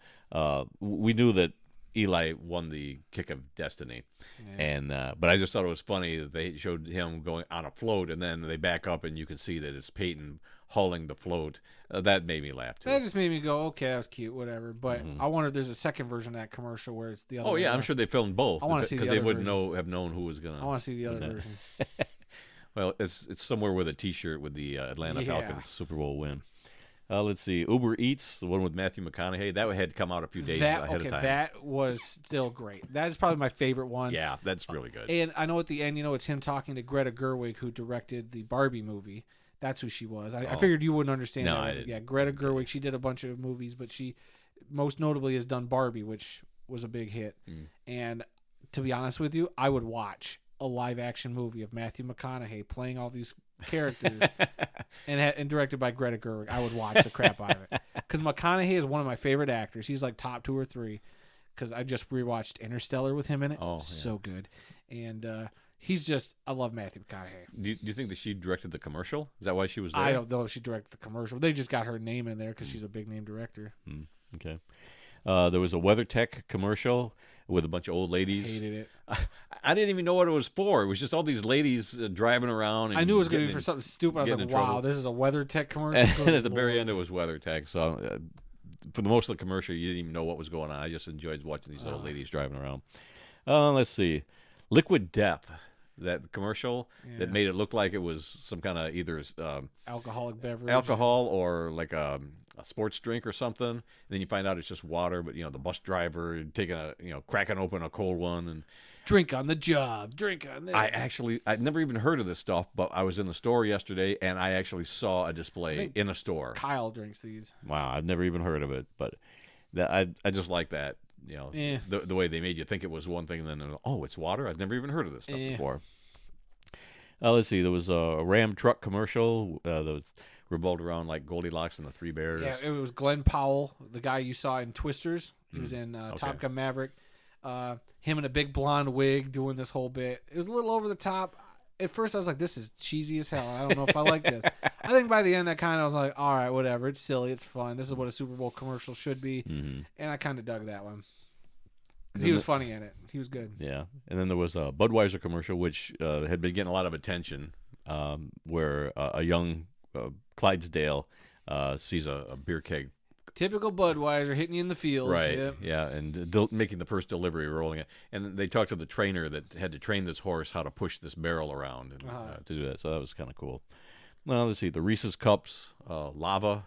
A: We knew that Eli won the kick of destiny.
B: Yeah.
A: And but I just thought it was funny that they showed him going on a float, and then they back up, and you can see that it's Peyton hauling the float. That made me laugh too.
B: That just made me go, okay, that was cute, whatever. But I wonder if there's a second version of that commercial where it's the other.
A: Oh yeah, I'm sure they filmed both.
B: I want to see
A: because
B: the
A: they
B: other
A: wouldn't
B: version.
A: have known who was gonna.
B: I want to see the other version.
A: Well, it's somewhere with a T-shirt with the Atlanta
B: Yeah.
A: Falcons Super Bowl win. Let's see, Uber Eats, the one with Matthew McConaughey. That had come out a few days ahead of time.
B: That was still great. That is probably my favorite one.
A: Yeah, that's really good.
B: And I know at the end, it's him talking to Greta Gerwig, who directed the Barbie movie. That's who she was. I figured you wouldn't understand
A: No,
B: that.
A: I didn't.
B: Yeah, Greta Gerwig. She did a bunch of movies, but she most notably has done Barbie, which was a big hit. And to be honest with you, I would watch a live-action movie of Matthew McConaughey playing all these characters and directed by Greta Gerwig. I would watch the crap out of it. Because McConaughey is one of my favorite actors. He's like top 2 or 3. Because I just rewatched Interstellar with him in it.
A: Oh, yeah.
B: So good. And he's just, I love Matthew McConaughey.
A: Do you think that she directed the commercial? Is that why she was there?
B: I don't know if she directed the commercial. They just got her name in there because she's a big name director.
A: Okay. There was a WeatherTech commercial with a bunch of old ladies.
B: Hated it.
A: I didn't even know what it was for. It was just all these ladies driving around. And
B: I knew it was going to be
A: getting
B: for something stupid. I was
A: getting
B: like,
A: in
B: wow,
A: trouble.
B: this is a WeatherTech commercial.
A: And
B: Good
A: at the very
B: Lord.
A: end, it was WeatherTech. So for the most of the commercial, you didn't even know what was going on. I just enjoyed watching these old ladies driving around. Let's see. Liquid Death. That commercial that made it look like it was some kind of either
B: Alcoholic beverage.
A: alcohol or like a sports drink or something. And then you find out it's just water. But the bus driver taking cracking open a cold one and
B: Drink on the job. Drink on this.
A: I'd never even heard of this stuff, but I was in the store yesterday and I actually saw a display in a store.
B: Kyle drinks these.
A: Wow, I've never even heard of it, but I just like that. The way they made you think it was one thing, and then it's water. I've never even heard of this stuff before. Let's see. There was a Ram truck commercial that was revolved around like Goldilocks and the Three Bears.
B: Yeah, it was Glenn Powell, the guy you saw in Twisters. He was in Top Gun Maverick. Him in a big blonde wig doing this whole bit. It was a little over the top. At first, I was like, this is cheesy as hell. I don't know if I like this. I think by the end, I kind of was like, all right, whatever. It's silly. It's fun. This is what a Super Bowl commercial should be. And I kind of dug that one. He was funny in it. He was good.
A: Yeah. And then there was a Budweiser commercial, which had been getting a lot of attention, where a young Clydesdale sees a beer keg.
B: Typical Budweiser hitting you in the feels.
A: Right.
B: Yep.
A: Yeah. And making the first delivery, rolling it. And they talked to the trainer that had to train this horse how to push this barrel around and to do that. So that was kind of cool. Now, let's see. The Reese's Cups lava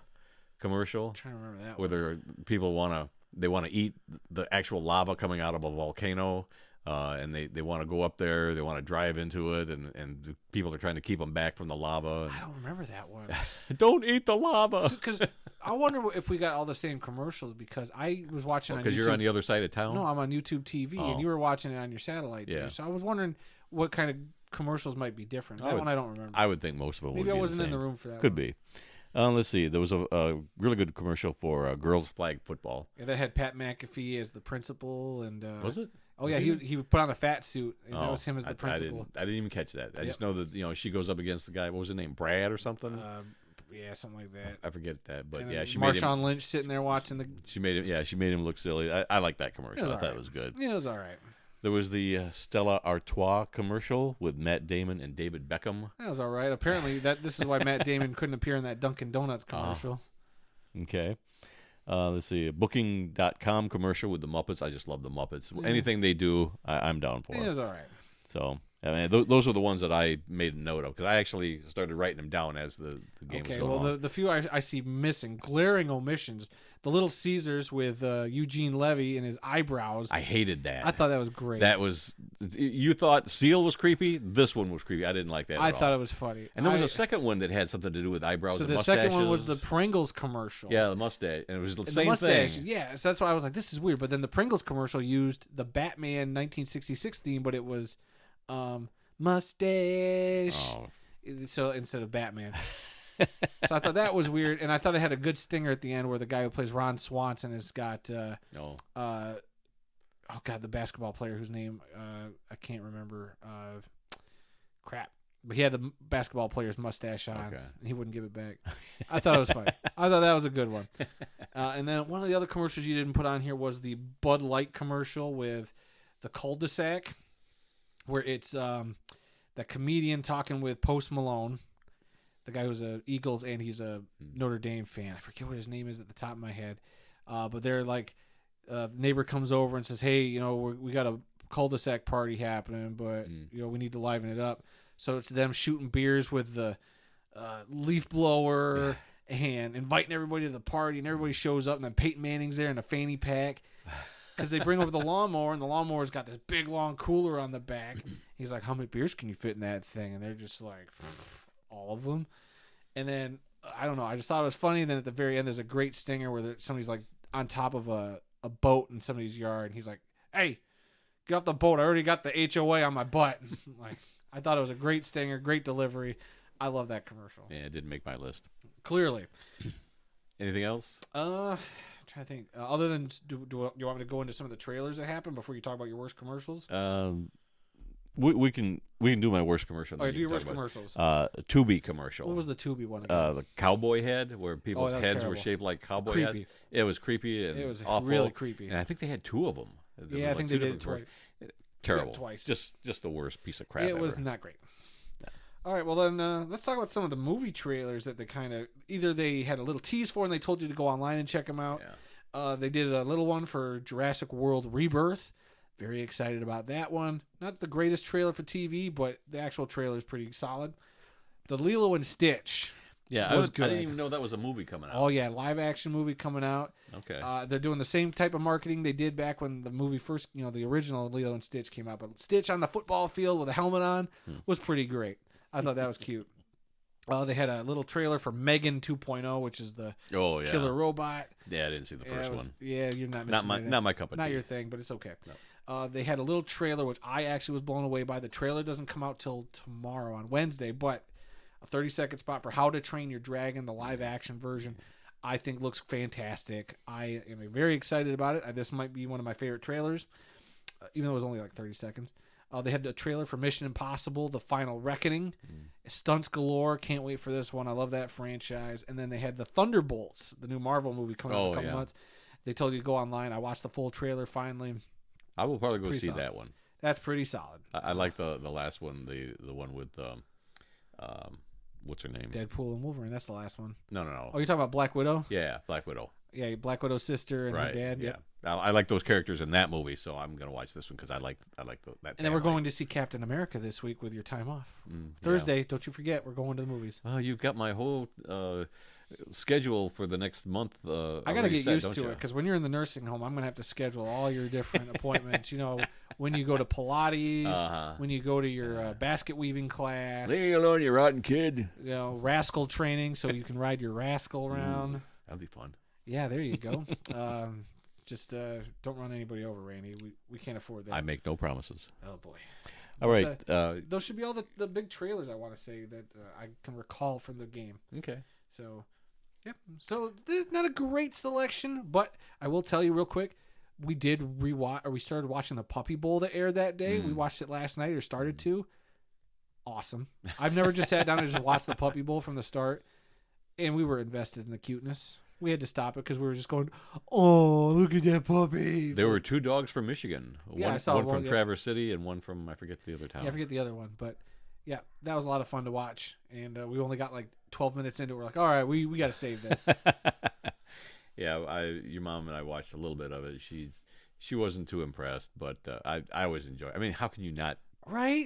A: commercial.
B: I'm trying to remember that
A: where
B: one.
A: people want to eat the actual lava coming out of a volcano, and they want to go up there, they want to drive into it, and the people are trying to keep them back from the lava.
B: I don't remember that one.
A: Don't eat the lava.
B: Because I wonder if we got all the same commercials, because I was watching on YouTube.
A: Because you're on the other side of town?
B: No, I'm on YouTube TV, and you were watching it on your satellite there. So I was wondering what kind of commercials might be different. That one I don't remember.
A: I would think most of them would be
B: Maybe I wasn't
A: the
B: in
A: same.
B: the room for that
A: Could
B: one.
A: be. Let's see. There was a really good commercial for girls flag football.
B: Yeah, that had Pat McAfee as the principal. And
A: Was it?
B: Oh, yeah, he would put on a fat suit, and that was him as the principal.
A: I didn't even catch that. I just know that she goes up against the guy. What was his name? Brad or something?
B: Yeah, something like that.
A: I forget that, but
B: And
A: yeah,
B: then
A: she made him.
B: Marshawn Lynch sitting there watching the.
A: She made him. Yeah, she made him look silly. I like that commercial. I thought it was good.
B: Yeah, it was all right.
A: There was the Stella Artois commercial with Matt Damon and David Beckham.
B: That was all right. Apparently, this is why Matt Damon couldn't appear in that Dunkin' Donuts commercial.
A: Okay. Let's see. A Booking.com commercial with the Muppets. I just love the Muppets. Anything they do, I'm down for.
B: Yeah, it was all right.
A: So, I mean, those are the ones that I made a note of because I actually started writing them down as the game was going on.
B: The few I see missing, glaring omissions. The Little Caesars with Eugene Levy and his eyebrows.
A: I hated that.
B: I thought that was great.
A: That was, you thought Seal was creepy? This one was creepy. I didn't like that
B: I
A: at all.
B: thought it was funny.
A: And there was a second one that had something to do with eyebrows
B: So
A: and
B: the
A: mustaches.
B: second one was the Pringles commercial.
A: Yeah, the mustache. And it was the
B: And
A: same
B: the mustache,
A: thing.
B: yeah. So that's why I was like, this is weird. But then the Pringles commercial used the Batman 1966 theme, but it was mustache.
A: Oh.
B: So instead of Batman. So I thought that was weird, and I thought it had a good stinger at the end where the guy who plays Ron Swanson has got oh god, the basketball player whose name I can't remember. Crap. But he had the basketball player's mustache on.
A: Okay.
B: And he wouldn't give it back. I thought it was funny. I thought that was a good one. And then one of the other commercials you didn't put on here was the Bud Light commercial with the cul-de-sac, where it's the comedian talking with Post Malone, the guy who's a Eagles and he's a Notre Dame fan. I forget what his name is at the top of my head. But they're like, the neighbor comes over and says, hey, we got a cul-de-sac party happening, but we need to liven it up. So it's them shooting beers with the leaf blower and inviting everybody to the party, and everybody shows up, and then Peyton Manning's there in a fanny pack because they bring over the lawnmower, and the lawnmower's got this big, long cooler on the back. He's like, how many beers can you fit in that thing? And they're just like, all of them. And then, I don't know, I just thought it was funny. And then at the very end, there's a great stinger where somebody's like on top of a boat in somebody's yard, and he's like, hey, get off the boat. I already got the HOA on my butt. Like, I thought it was a great stinger, great delivery. I love that commercial.
A: Yeah, it didn't make my list.
B: Clearly.
A: Anything else?
B: I'm trying to think. Other than, do you want me to go into some of the trailers that happened before you talk about your worst commercials?
A: We can do my worst commercial.
B: Oh, do your worst commercials.
A: Tubi commercial.
B: What was the Tubi one again?
A: The cowboy head, where people's heads were shaped like cowboy heads. It was creepy and
B: it was
A: awful.
B: Really creepy.
A: And I think they had two of them.
B: Yeah, I think they did it twice.
A: Terrible.
B: Yeah, twice.
A: Just the worst piece of crap
B: It
A: ever.
B: was not great. No. All right, well then let's talk about some of the movie trailers that they kind of either they had a little tease for and they told you to go online and check them out. Yeah. They did a little one for Jurassic World Rebirth. Very excited about that one. Not the greatest trailer for TV, but the actual trailer is pretty solid. The Lilo and Stitch.
A: Yeah, I didn't even know that was a movie coming out.
B: Oh, yeah, live action movie coming out.
A: Okay.
B: They're doing the same type of marketing they did back when the movie first, the original Lilo and Stitch came out. But Stitch on the football field with a helmet on was pretty great. I thought that was cute. They had a little trailer for Megan 2.0, which is the killer robot.
A: Yeah, I didn't see the first one.
B: Yeah, you're not missing anything.
A: Not my cup of tea.
B: Not your thing, but it's okay. No. They had a little trailer, which I actually was blown away by. The trailer doesn't come out till tomorrow on Wednesday, but a 30-second spot for How to Train Your Dragon, the live-action version, I think looks fantastic. I am very excited about it. This might be one of my favorite trailers, even though it was only like 30 seconds. They had a trailer for Mission Impossible, The Final Reckoning. Stunts galore. Can't wait for this one. I love that franchise. And then they had the Thunderbolts, the new Marvel movie coming out in a couple months. They told you to go online. I watched the full trailer finally.
A: I will probably go see that one.
B: That's pretty solid.
A: I like the last one, the one with what's her name?
B: Deadpool and Wolverine. That's the last one.
A: No.
B: Oh, you're talking about Black Widow?
A: Yeah, Black Widow.
B: Yeah, Black Widow's sister and her dad.
A: Yeah. I like those characters in that movie, so I'm gonna watch this one because I like that.
B: And then we're going to see Captain America this week with your time off. Thursday, don't you forget, we're going to the movies.
A: Oh, you've got my whole schedule for the next month.
B: I got to get used to it because when you're in the nursing home, I'm gonna have to schedule all your different appointments. When you go to Pilates, when you go to your basket weaving class.
A: Leave me alone, you rotten kid.
B: Rascal training, so you can ride your rascal around.
A: That'd be fun.
B: Yeah, there you go. Just don't run anybody over, Randy. We can't afford that.
A: I make no promises.
B: Oh boy.
A: All right.
B: Those should be all the big trailers I want to say that I can recall from the game.
A: Okay.
B: So, yep. So there's not a great selection, but I will tell you real quick. We did we started watching the Puppy Bowl that aired that day. We watched it last night or started to. Awesome. I've never just sat down and just watched the Puppy Bowl from the start, and we were invested in the cuteness. We had to stop it because we were just going, oh, look at that puppy.
A: There were two dogs from Michigan.
B: Yeah, I saw
A: one from Traverse City and one from, I forget the other town.
B: Yeah, I forget the other one. But, yeah, that was a lot of fun to watch. And we only got like 12 minutes into it. We're like, all right, we got to save this.
A: Yeah, your mom and I watched a little bit of it. She wasn't too impressed, but I always enjoy it. I mean, how can you not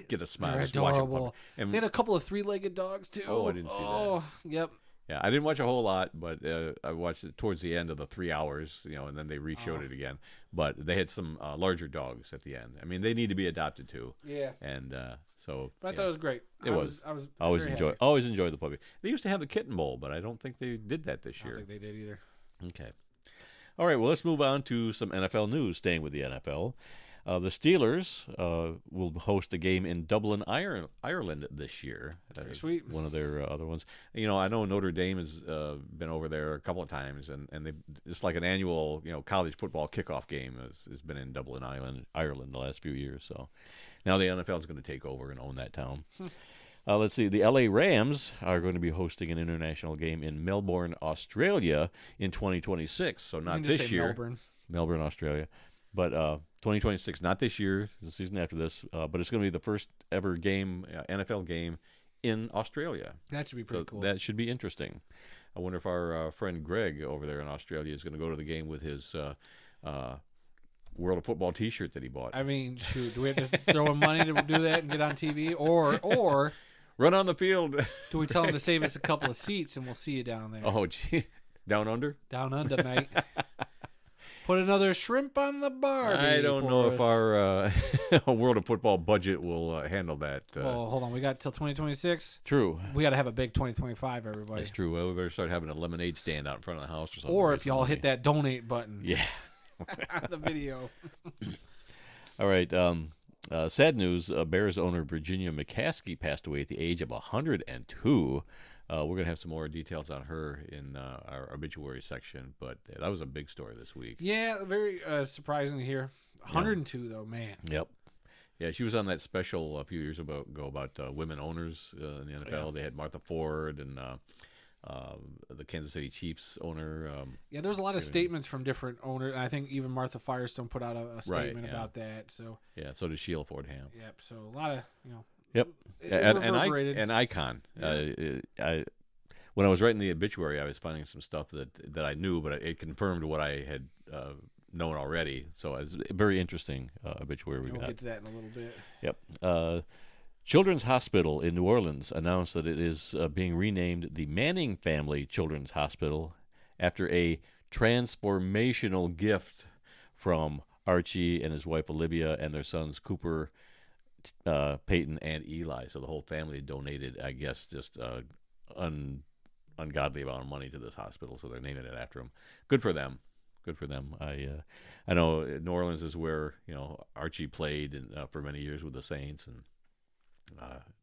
A: get a smile?
B: They're adorable. And they had a couple of three-legged dogs, too.
A: Oh, I didn't see that.
B: Oh, yep.
A: Yeah, I didn't watch a whole lot, but I watched it towards the end of the 3 hours, and then they re-showed it again. But they had some larger dogs at the end. I mean, they need to be adopted too.
B: Yeah.
A: And so.
B: But I thought it was great.
A: I was always enjoy the puppy. They used to have the kitten bowl, but I don't think they did that this year.
B: I don't think they did either.
A: Okay. All right. Well, let's move on to some NFL news. Staying with the NFL. The Steelers will host a game in Dublin, Ireland this year.
B: Very sweet.
A: One of their other ones. I know Notre Dame has been over there a couple of times, and they it's like an annual college football kickoff game has been in Dublin, Ireland the last few years. So now the NFL is going to take over and own that town. Let's see. The LA Rams are going to be hosting an international game in Melbourne, Australia in 2026. So
B: You
A: not
B: can just
A: this
B: say
A: year.
B: Melbourne.
A: Melbourne, Australia. But 2026, not this year, the season after this, but it's going to be the first ever game, NFL game in Australia.
B: That should be pretty
A: So
B: cool.
A: that should be interesting. I wonder if our friend Greg over there in Australia is going to go to the game with his World of Football T-shirt that he bought.
B: I mean, shoot, do we have to throw in money to do that and get on TV? Or
A: Run on the field.
B: do we tell him to save us a couple of seats and we'll see you down there?
A: Oh, gee. Down under?
B: Down under, mate. Put another shrimp on the barbie.
A: I don't know if
B: us.
A: our World of Football budget will handle that.
B: Oh, hold on. We got till 2026.
A: True.
B: We got to have a big 2025, everybody.
A: That's true. Well, we better start having a lemonade stand out in front of the house or something.
B: Or if y'all hit that donate button.
A: Yeah.
B: On the video.
A: All right. Sad news. Bears owner Virginia McCaskey passed away at the age of 102. We're going to have some more details on her in our obituary section, but that was a big story this week.
B: Yeah, very surprising to hear. 102, though, man.
A: Yep. Yeah, she was on that special a few years ago about women owners in the NFL.
B: Yeah.
A: They had Martha Ford and the Kansas City Chiefs owner.
B: Yeah, there's a lot of statements from different owners. And I think even Martha Firestone put out a statement about that. So
A: yeah, so did Sheila Fordham.
B: Yep. So a lot of
A: Yep.
B: reverberated.
A: An icon.
B: Yeah.
A: When I was writing the obituary, I was finding some stuff that I knew, but it confirmed what I had known already. So it's a very interesting obituary we
B: We'll
A: got.
B: get to that in a little bit.
A: Yep. Children's Hospital in New Orleans announced that it is being renamed the Manning Family Children's Hospital after a transformational gift from Archie and his wife Olivia and their sons Cooper, Peyton, and Eli. So the whole family donated, I guess, just ungodly amount of money to this hospital. So they're naming it after them. Good for them. Good for them. I know New Orleans is where Archie played for many years with the Saints, and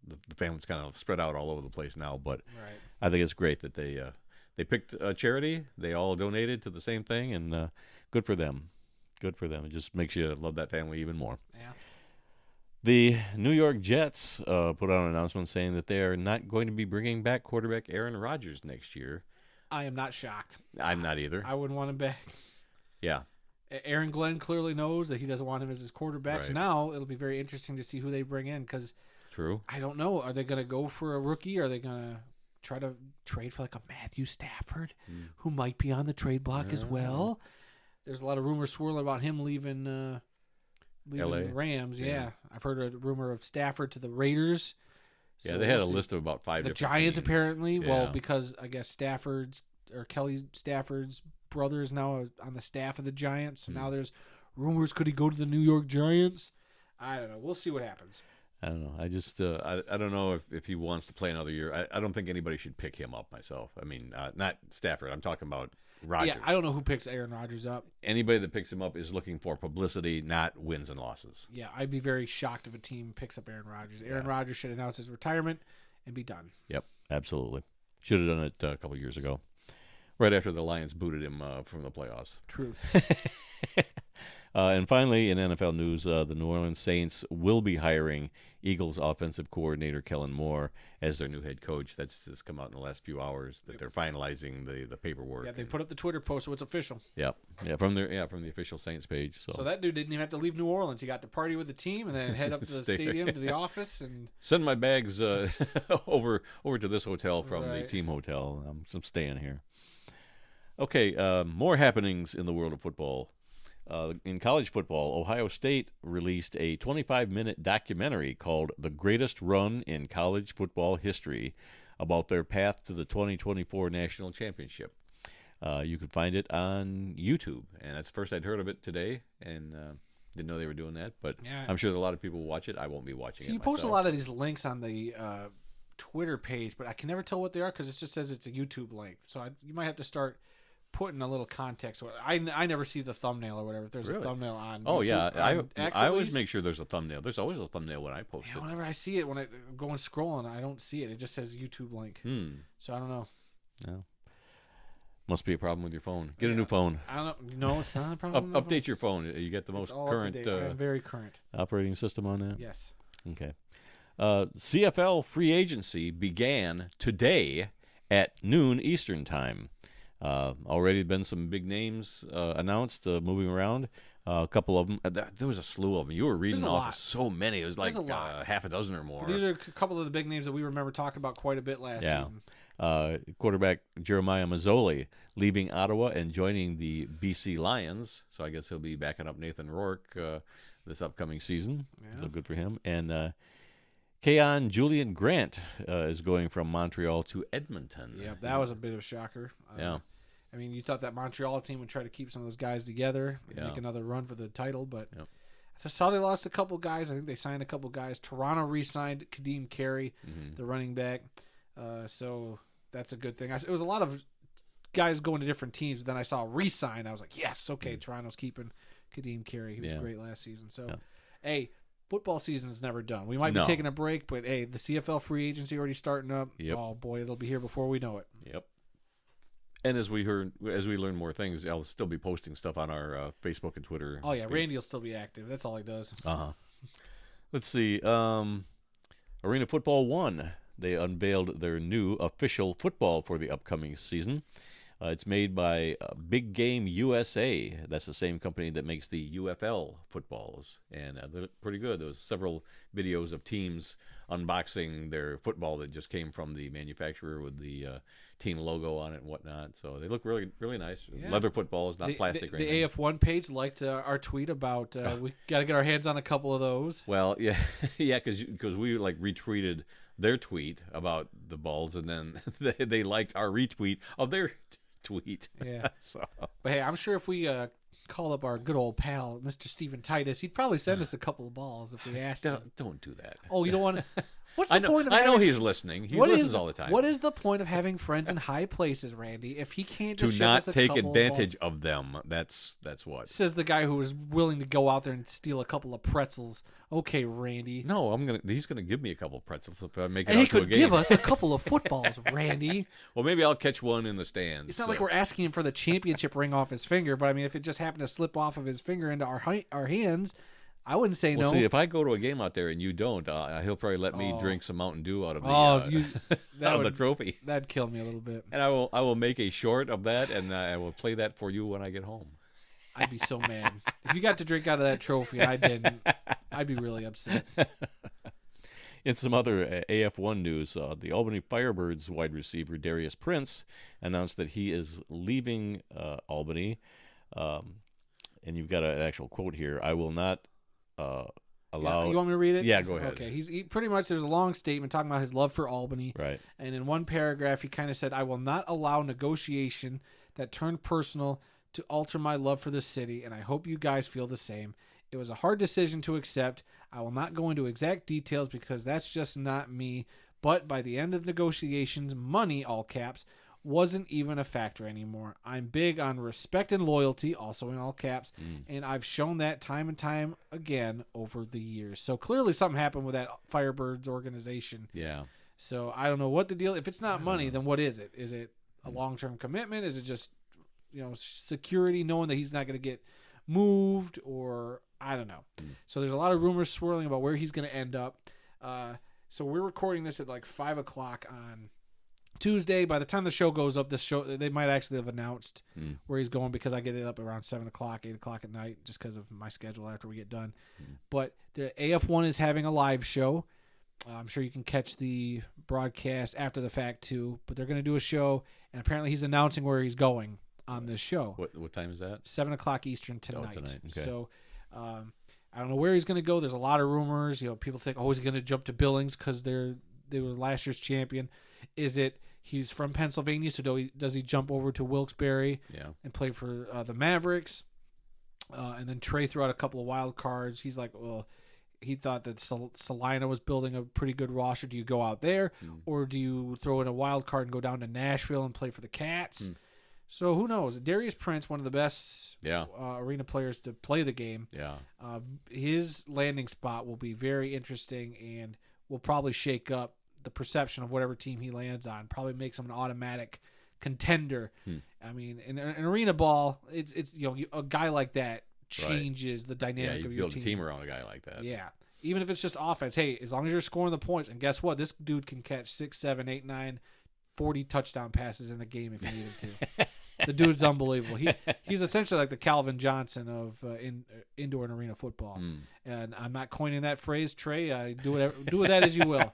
A: the family's kind of spread out all over the place now. But
B: Right.
A: I think it's great that they picked a charity. They all donated to the same thing, and good for them. Good for them. It just makes you love that family even more.
B: Yeah.
A: The New York Jets put out an announcement saying that they are not going to be bringing back quarterback Aaron Rodgers next year.
B: I am not shocked.
A: I'm not either.
B: I wouldn't want him back.
A: Yeah.
B: Aaron Glenn clearly knows that he doesn't want him as his quarterback. So
A: Right.
B: now it'll be very interesting to see who they bring in because
A: True.
B: I don't know. Are they going to go for a rookie? Are they going to try to trade for like a Matthew Stafford who might be on the trade block as well? There's a lot of rumors swirling about him leaving
A: LA?
B: the Rams. Yeah.
A: Yeah.
B: I've heard a rumor of Stafford to the Raiders.
A: Yeah, they had a list of about 5
B: The
A: different
B: Giants
A: teams.
B: apparently. Well,
A: Yeah.
B: because I guess Kelly Stafford's brother is now on the staff of the Giants. So now there's rumors, could he go to the New York Giants? I don't know. We'll see what happens.
A: I don't know. I just I don't know if he wants to play another year. I don't think anybody should pick him up myself. I mean, not Stafford. I'm talking about Rodgers.
B: Yeah, I don't know who picks Aaron Rodgers up.
A: Anybody that picks him up is looking for publicity, not wins and losses.
B: Yeah, I'd be very shocked if a team picks up Aaron Rodgers. Aaron Rodgers should announce his retirement and be done.
A: Yep, absolutely. Should have done it a couple years ago, right after the Lions booted him from the playoffs.
B: Truth.
A: And finally, in NFL news, the New Orleans Saints will be hiring Eagles offensive coordinator Kellen Moore as their new head coach. That's just come out in the last few hours that they're finalizing the paperwork.
B: Yeah, they put up the Twitter post, so it's official.
A: Yep. Yeah, from the official Saints page.
B: So that dude didn't even have to leave New Orleans. He got to party with the team and then head up to the stadium to the office and
A: send my bags over to this hotel from the
B: Right.
A: team hotel. I'm staying here. Okay, more happenings in the world of football. In college football, Ohio State released a 25-minute documentary called The Greatest Run in College Football History about their path to the 2024 National Championship. You can find it on YouTube, and that's the first I'd heard of it today, and didn't know they were doing that, but
B: Yeah.
A: I'm sure that a lot of people watch it. I won't be watching
B: So
A: it
B: you post a
A: myself.
B: lot of these links on the Twitter page, but I can never tell what they are because it just says it's a YouTube link. So you might have to start putting a little context. I never see the thumbnail or whatever. If there's a
A: Really?
B: thumbnail on
A: Oh,
B: YouTube,
A: yeah.
B: on X
A: I
B: at
A: always
B: least.
A: make sure there's a thumbnail. There's always a thumbnail when I post
B: Yeah,
A: it.
B: whenever I see it, when I go and scrolling, I don't see it. It just says YouTube link. So I don't know.
A: No. Must be a problem with your phone. Get a new phone.
B: I don't know. No, it's not a problem.
A: Update your phone. You get the most
B: It's all
A: current
B: up to date. I'm very current.
A: operating system on that?
B: Yes.
A: Okay. CFL free agency began today at noon Eastern time. Already been some big names announced moving around. A couple of them. There was a slew of them. You were reading off of so many. It was like half a dozen or more.
B: These are a couple of the big names that we remember talking about quite a bit last season.
A: Quarterback Jeremiah Mazzoli leaving Ottawa and joining the BC Lions. So I guess he'll be backing up Nathan Rourke this upcoming season. So good for him. And Keon Julian Grant is going from Montreal to Edmonton.
B: Yeah, that was a bit of a shocker. I mean, you thought that Montreal team would try to keep some of those guys together and make another run for the title, but I saw they lost a couple guys. I think they signed a couple guys. Toronto re-signed Kadeem Carey, the running back. So that's a good thing. It was a lot of guys going to different teams. But then I saw re-sign. I was like, yes, okay, Toronto's keeping Kadeem Carey. He was great last season. So, hey, football season is never done. We might be taking a break, but hey, the CFL free agency already starting up. Oh boy, it'll be here before we know it.
A: And as we learn more things, I'll still be posting stuff on our Facebook and Twitter.
B: Oh yeah, Randy will still be active. That's all he does.
A: Let's see. Arena Football 1. They unveiled their new official football for the upcoming season. It's made by Big Game USA. That's the same company that makes the UFL footballs, and they look pretty good. There was several videos of teams unboxing their football that just came from the manufacturer with the team logo on it and whatnot. So they look really, really nice. Leather footballs, not plastic.
B: The AF1 page liked our tweet about we got to get our hands on a couple of those.
A: Well, yeah, because we like retweeted their tweet about the balls, and then they liked our retweet of their tweet.
B: Yeah.
A: So,
B: but hey, I'm sure if we call up our good old pal, Mr. Stephen Titus, he'd probably send us a couple of balls if we asked him.
A: Don't do that.
B: Oh, you don't want to? What's the point of
A: I know he's listening. He listens all the time.
B: What is the point of having friends in high places, Randy, if he can't just
A: to not
B: us a
A: take
B: couple
A: advantage of them? That's what.
B: Says the guy who was willing to go out there and steal a couple of pretzels. Okay, Randy.
A: No, he's gonna give me a couple of pretzels if I make it
B: and
A: out
B: he
A: to a
B: could
A: game.
B: give us a couple of footballs, Randy.
A: Well, maybe I'll catch one in the stands.
B: It's not like we're asking him for the championship ring off his finger, but I mean, if it just happened to slip off of his finger into our hands, I wouldn't say no.
A: See, if I go to a game out there and you don't, he'll probably let me drink some Mountain Dew out of the out of the trophy.
B: That'd kill me a little bit.
A: And I will make a short of that, and I will play that for you when I get home.
B: I'd be so mad if you got to drink out of that trophy and I didn't. I'd be really upset.
A: In some other AF1 news, the Albany Firebirds wide receiver Darius Prince announced that he is leaving Albany. And you've got an actual quote here. I will not allow.
B: You want me to read it?
A: Yeah, go ahead.
B: Okay. He pretty much, there's a long statement talking about his love for Albany.
A: Right.
B: And in one paragraph, he kind of said, I will not allow negotiation that turned personal to alter my love for the city, and I hope you guys feel the same. It was a hard decision to accept. I will not go into exact details because that's just not me. But by the end of negotiations, money, all caps, wasn't even a factor anymore. I'm big on respect and loyalty, also in all caps, and I've shown that time and time again over the years. So clearly something happened with that Firebirds organization.
A: Yeah.
B: So I don't know what the deal. If it's not money, then what is it? Is it a long-term commitment? Is it just, security, knowing that he's not going to get moved, or I don't know. So there's a lot of rumors swirling about where he's going to end up. So we're recording this at like 5 o'clock on Tuesday. By the time the show goes up, they might actually have announced where he's going, because I get it up around 7 o'clock, 8 o'clock at night, just because of my schedule after we get done. But the AF1 is having a live show. I'm sure you can catch the broadcast after the fact too, but they're going to do a show, and apparently he's announcing where he's going on this show.
A: What time is that?
B: 7 o'clock Eastern tonight.
A: Okay.
B: So I don't know where he's going to go. There's a lot of rumors. People think, is he going to jump to Billings because they were last year's champion? Is it he's from Pennsylvania, so does he jump over to Wilkes-Barre and play for the Mavericks? And then Trey threw out a couple of wild cards. He's like, well, he thought that Salina was building a pretty good roster. Do you go out there, or do you throw in a wild card and go down to Nashville and play for the Cats? So who knows? Darius Prince, one of the best arena players to play the game.
A: Yeah.
B: His landing spot will be very interesting and will probably shake up the perception of whatever team he lands on. Probably makes him an automatic contender. I mean, in arena ball, it's a guy like that changes the dynamic of your team.
A: You build a team around a guy like that.
B: Yeah. Even if it's just offense, hey, as long as you're scoring the points, and guess what? This dude can catch 6, 7, 8, 9, 40 touchdown passes in a game if you need him to. The dude's unbelievable. He's essentially like the Calvin Johnson of indoor and arena football. And I'm not coining that phrase, Trey. Do with that as you will.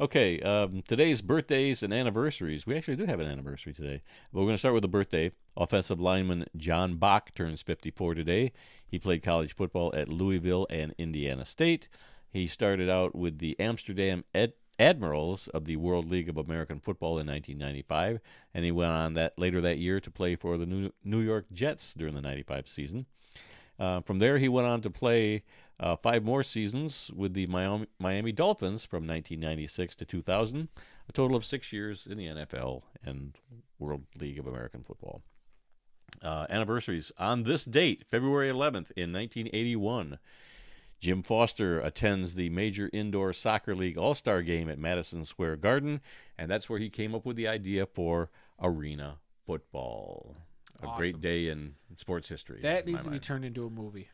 A: Okay, today's birthdays and anniversaries. We actually do have an anniversary today. But we're going to start with a birthday. Offensive lineman John Bach turns 54 today. He played college football at Louisville and Indiana State. He started out with the Amsterdam Admirals of the World League of American Football in 1995, and he went on later that year to play for the New York Jets during the 95 season. From there, he went on to play 5 more seasons with the Miami Dolphins from 1996 to 2000, a total of 6 years in the NFL and World League of American Football. Anniversaries. On this date, February 11th in 1981, Jim Foster attends the Major Indoor Soccer League All-Star Game at Madison Square Garden, and that's where he came up with the idea for arena football. A great day in sports history.
B: That needs to be turned into a movie.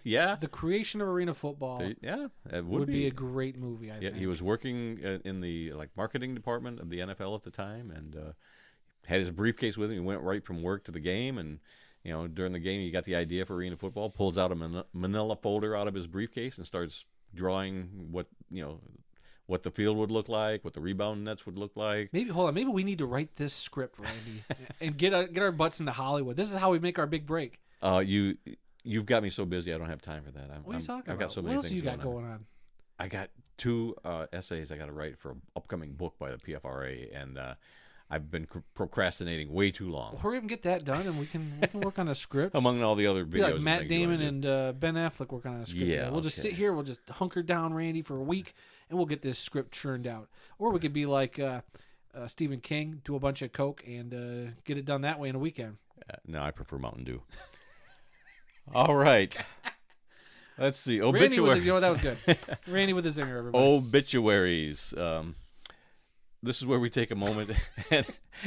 A: Yeah.
B: The creation of arena football
A: it
B: would be a great movie, I think.
A: He was working in the marketing department of the NFL at the time, and had his briefcase with him. He went right from work to the game, and during the game, he got the idea for arena football, pulls out a manila folder out of his briefcase and starts drawing what the field would look like, what the rebound nets would look like.
B: Maybe we need to write this script, Randy, and get our butts into Hollywood. This is how we make our big break.
A: You've got me so busy, I don't have time for that.
B: What are you talking about?
A: I've got so many
B: what else
A: things
B: you got going on?
A: I got 2 essays I got to write for an upcoming book by the PFRA, and I've been procrastinating way too long.
B: Hurry up and get that done, and we can work on a script.
A: Among all the other videos.
B: Like Matt Damon and Ben Affleck working on a script.
A: Yeah,
B: we'll just sit here, we'll just hunker down, Randy, for a week, and we'll get this script churned out. Or we could be like Stephen King, do a bunch of coke, and get it done that way in a weekend.
A: No, I prefer Mountain Dew. All right. Let's see. Obituaries.
B: That was good. Randy with the zinger, everybody.
A: Obituaries. This is where we take a moment,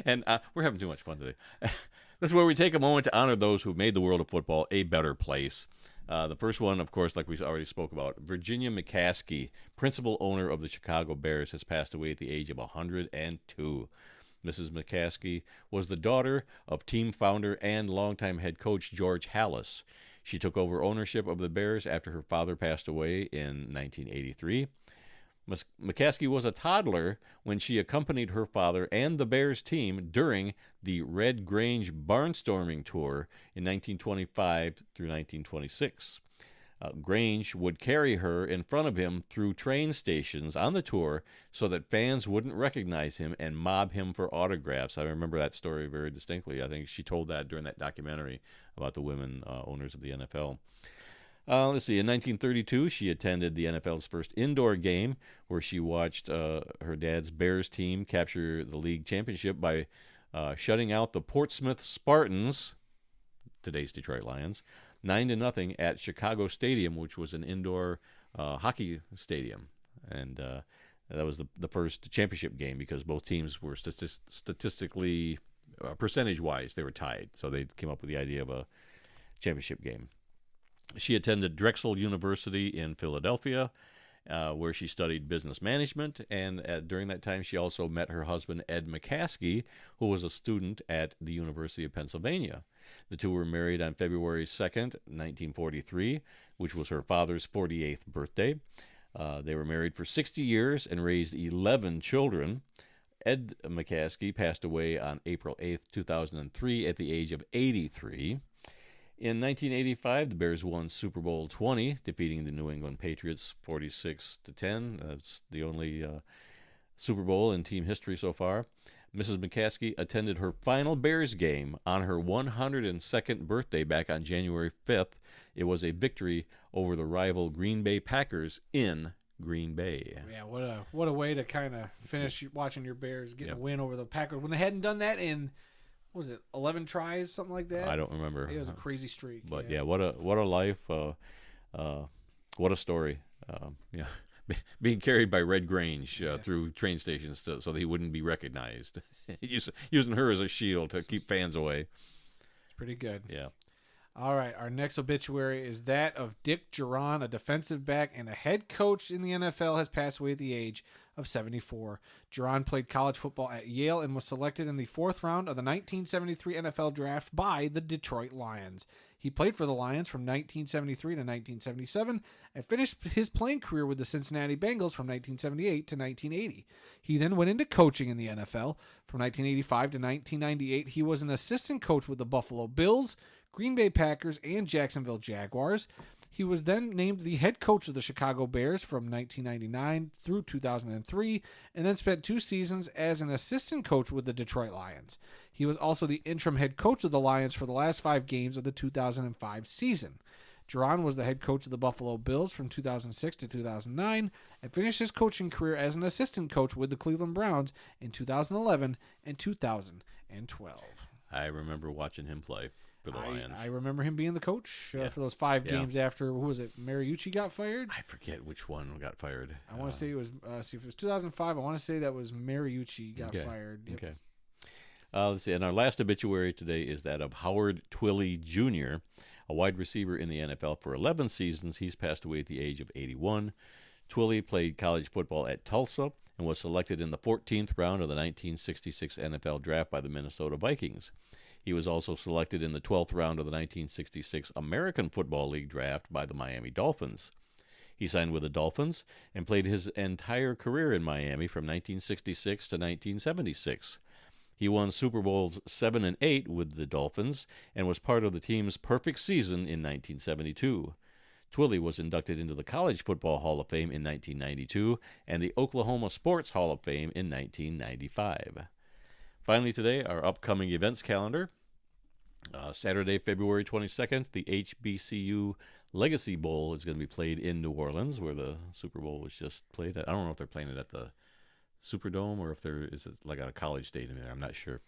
A: and we're having too much fun today. This is where we take a moment to honor those who made the world of football a better place. The first one, of course, like we already spoke about, Virginia McCaskey, principal owner of the Chicago Bears, has passed away at the age of 102. Mrs. McCaskey was the daughter of team founder and longtime head coach George Halas. She took over ownership of the Bears after her father passed away in 1983. McCaskey was a toddler when she accompanied her father and the Bears team during the Red Grange Barnstorming Tour in 1925 through 1926. Grange would carry her in front of him through train stations on the tour so that fans wouldn't recognize him and mob him for autographs. I remember that story very distinctly. I think she told that during that documentary about the women owners of the NFL. Let's see. In 1932, she attended the NFL's first indoor game, where she watched her dad's Bears team capture the league championship by shutting out the Portsmouth Spartans, today's Detroit Lions, 9-0 at Chicago Stadium, which was an indoor hockey stadium, and that was the first championship game because both teams were statistically, percentage-wise, they were tied. So they came up with the idea of a championship game. She attended Drexel University in Philadelphia, where she studied business management, and during that time she also met her husband, Ed McCaskey, who was a student at the University of Pennsylvania. The two were married on February 2nd, 1943, which was her father's 48th birthday. They were married for 60 years and raised 11 children. Ed McCaskey passed away on April 8th, 2003, at the age of 83. In 1985, the Bears won Super Bowl 20, defeating the New England Patriots 46-10. That's the only Super Bowl in team history so far. Mrs. McCaskey attended her final Bears game on her 102nd birthday back on January 5th. It was a victory over the rival Green Bay Packers in Green Bay.
B: Yeah, what a way to kind of finish watching your Bears get a win over the Packers when they hadn't done that in, what was it, 11 tries, something like that?
A: I don't remember.
B: It was a crazy streak.
A: But yeah, what a life, what a story. Being carried by Red Grange through train stations so that he wouldn't be recognized. Using her as a shield to keep fans away.
B: It's pretty good.
A: Yeah.
B: All right, our next obituary is that of Dick Duran, a defensive back and a head coach in the NFL, has passed away at the age of 74. Duran played college football at Yale and was selected in the 4th round of the 1973 NFL Draft by the Detroit Lions. He played for the Lions from 1973 to 1977 and finished his playing career with the Cincinnati Bengals from 1978 to 1980. He then went into coaching in the NFL. From 1985 to 1998, he was an assistant coach with the Buffalo Bills, Green Bay Packers, and Jacksonville Jaguars. He was then named the head coach of the Chicago Bears from 1999 through 2003, and then spent 2 seasons as an assistant coach with the Detroit Lions. He was also the interim head coach of the Lions for the last 5 games of the 2005 season. Duran was the head coach of the Buffalo Bills from 2006 to 2009 and finished his coaching career as an assistant coach with the Cleveland Browns in 2011 and 2012.
A: I remember watching him play for the Lions.
B: I remember him being the coach for those 5 games after, who was it, Mariucci got fired?
A: I forget which one got fired.
B: I want to say it was, if it was 2005, I want to say that was Mariucci got fired. Yep.
A: Okay. Let's see. And our last obituary today is that of Howard Twilley Jr., a wide receiver in the NFL for 11 seasons. He's passed away at the age of 81. Twilley played college football at Tulsa and was selected in the 14th round of the 1966 NFL Draft by the Minnesota Vikings. He was also selected in the 12th round of the 1966 American Football League Draft by the Miami Dolphins. He signed with the Dolphins and played his entire career in Miami from 1966 to 1976. He won Super Bowls 7 and 8 with the Dolphins and was part of the team's perfect season in 1972. Twilley was inducted into the College Football Hall of Fame in 1992 and the Oklahoma Sports Hall of Fame in 1995. Finally today, our upcoming events calendar. Saturday, February 22nd, the HBCU Legacy Bowl is going to be played in New Orleans, where the Super Bowl was just played. I don't know if they're playing it at the Superdome or if is it like at a college stadium there. I'm not sure.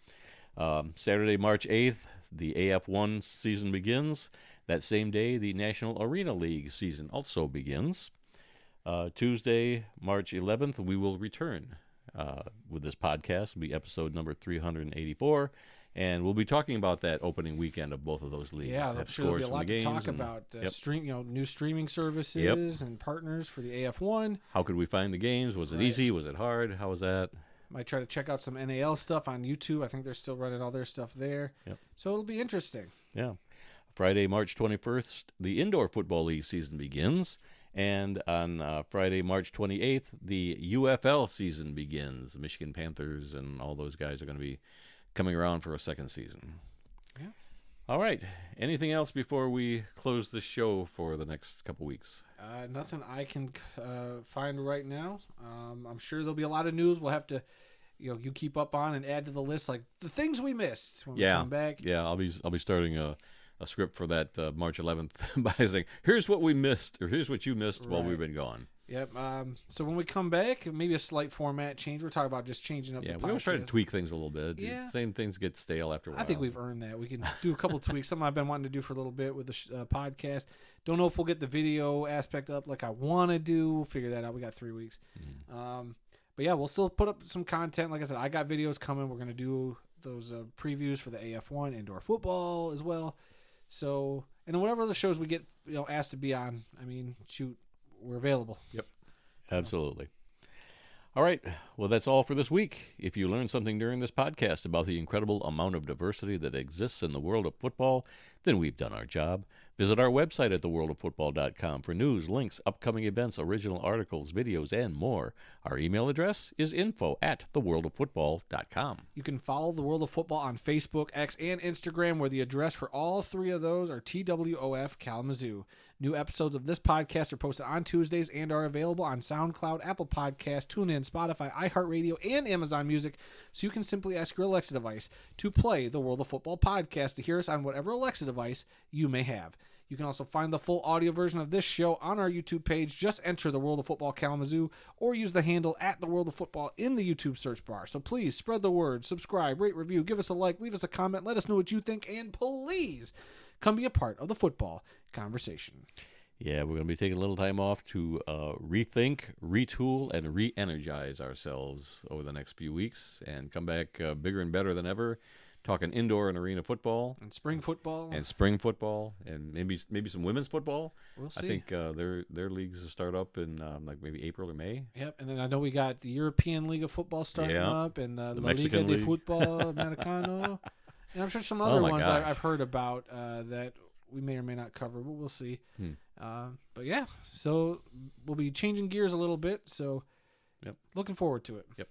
A: Saturday, March 8th, the AF1 season begins. That same day, the National Arena League season also begins. Tuesday, March 11th, we will return with this podcast. It'll be episode number 384. And we'll be talking about that opening weekend of both of those leagues.
B: Yeah, I'm sure there'll be a lot to talk about. New streaming services and partners for the AF1.
A: How could we find the games? Was it easy? Was it hard? How was that?
B: Might try to check out some NAL stuff on YouTube. I think they're still running all their stuff there. Yep. So it'll be interesting.
A: Yeah. Friday, March 21st, the Indoor Football League season begins. And on Friday, March 28th, the UFL season begins. The Michigan Panthers and all those guys are going to be coming around for a second season. Yeah. All right. Anything else before we close the show for the next couple weeks?
B: Nothing I can find right now. I'm sure there'll be a lot of news. We'll have to, you keep up on and add to the list, like the things we missed when we come back.
A: Yeah, I'll be starting a script for that March 11th by saying, here's what we missed, or here's what you missed while we've been gone.
B: Yep. So when we come back, maybe a slight format change. We're talking about just changing up the podcast.
A: Yeah, we always try to tweak things a little bit. Yeah. Same things get stale after a while.
B: I think we've earned that. We can do a couple tweaks. Something I've been wanting to do for a little bit with the podcast. Don't know if we'll get the video aspect up like I want to do. We'll figure that out. We got 3 weeks. Mm-hmm. But yeah, we'll still put up some content. Like I said, I got videos coming. We're going to do those previews for the AF1 indoor football as well. So, and then whatever other shows we get asked to be on, I mean, shoot, we're available.
A: Yep. Absolutely. All right. Well, that's all for this week. If you learned something during this podcast about the incredible amount of diversity that exists in the world of football, then we've done our job. Visit our website at theworldoffootball.com for news, links, upcoming events, original articles, videos, and more. Our email address is info@theworldoffootball.com.
B: You can follow The World of Football on Facebook, X, and Instagram, where the address for all 3 of those are TWOF Kalamazoo. New episodes of this podcast are posted on Tuesdays and are available on SoundCloud, Apple Podcasts, TuneIn, Spotify, iHeartRadio, and Amazon Music, so you can simply ask your Alexa device to play the World of Football podcast to hear us on whatever Alexa device you may have. You can also find the full audio version of this show on our YouTube page. Just enter The World of Football Kalamazoo or use the handle @The World of Football in the YouTube search bar. So please spread the word, subscribe, rate, review, give us a like, leave us a comment, let us know what you think, and please come be a part of the football conversation.
A: Yeah, we're going to be taking a little time off to rethink, retool, and re-energize ourselves over the next few weeks and come back bigger and better than ever. talking indoor and arena football.
B: And spring football.
A: And spring football. And maybe some women's football.
B: We'll see.
A: I think their leagues will start up in like maybe April or May.
B: Yep, and then I know we got the European League of Football starting up, and La
A: Mexican
B: Liga de
A: League.
B: Futbol Americano. And I'm sure some other ones
A: gosh.
B: I've heard about that we may or may not cover, but we'll see. But yeah, so we'll be changing gears a little bit, so looking forward to it.
A: Yep.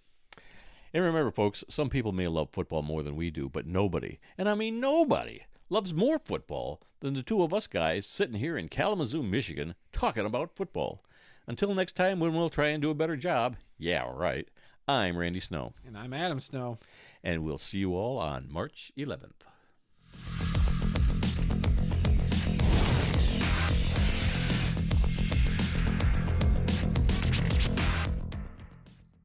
A: And remember, folks, some people may love football more than we do, but nobody, and I mean nobody, loves more football than the two of us guys sitting here in Kalamazoo, Michigan, talking about football. Until next time, when we'll try and do a better job, yeah, right, I'm Randy Snow.
B: And I'm Adam Snow.
A: And we'll see you all on March 11th.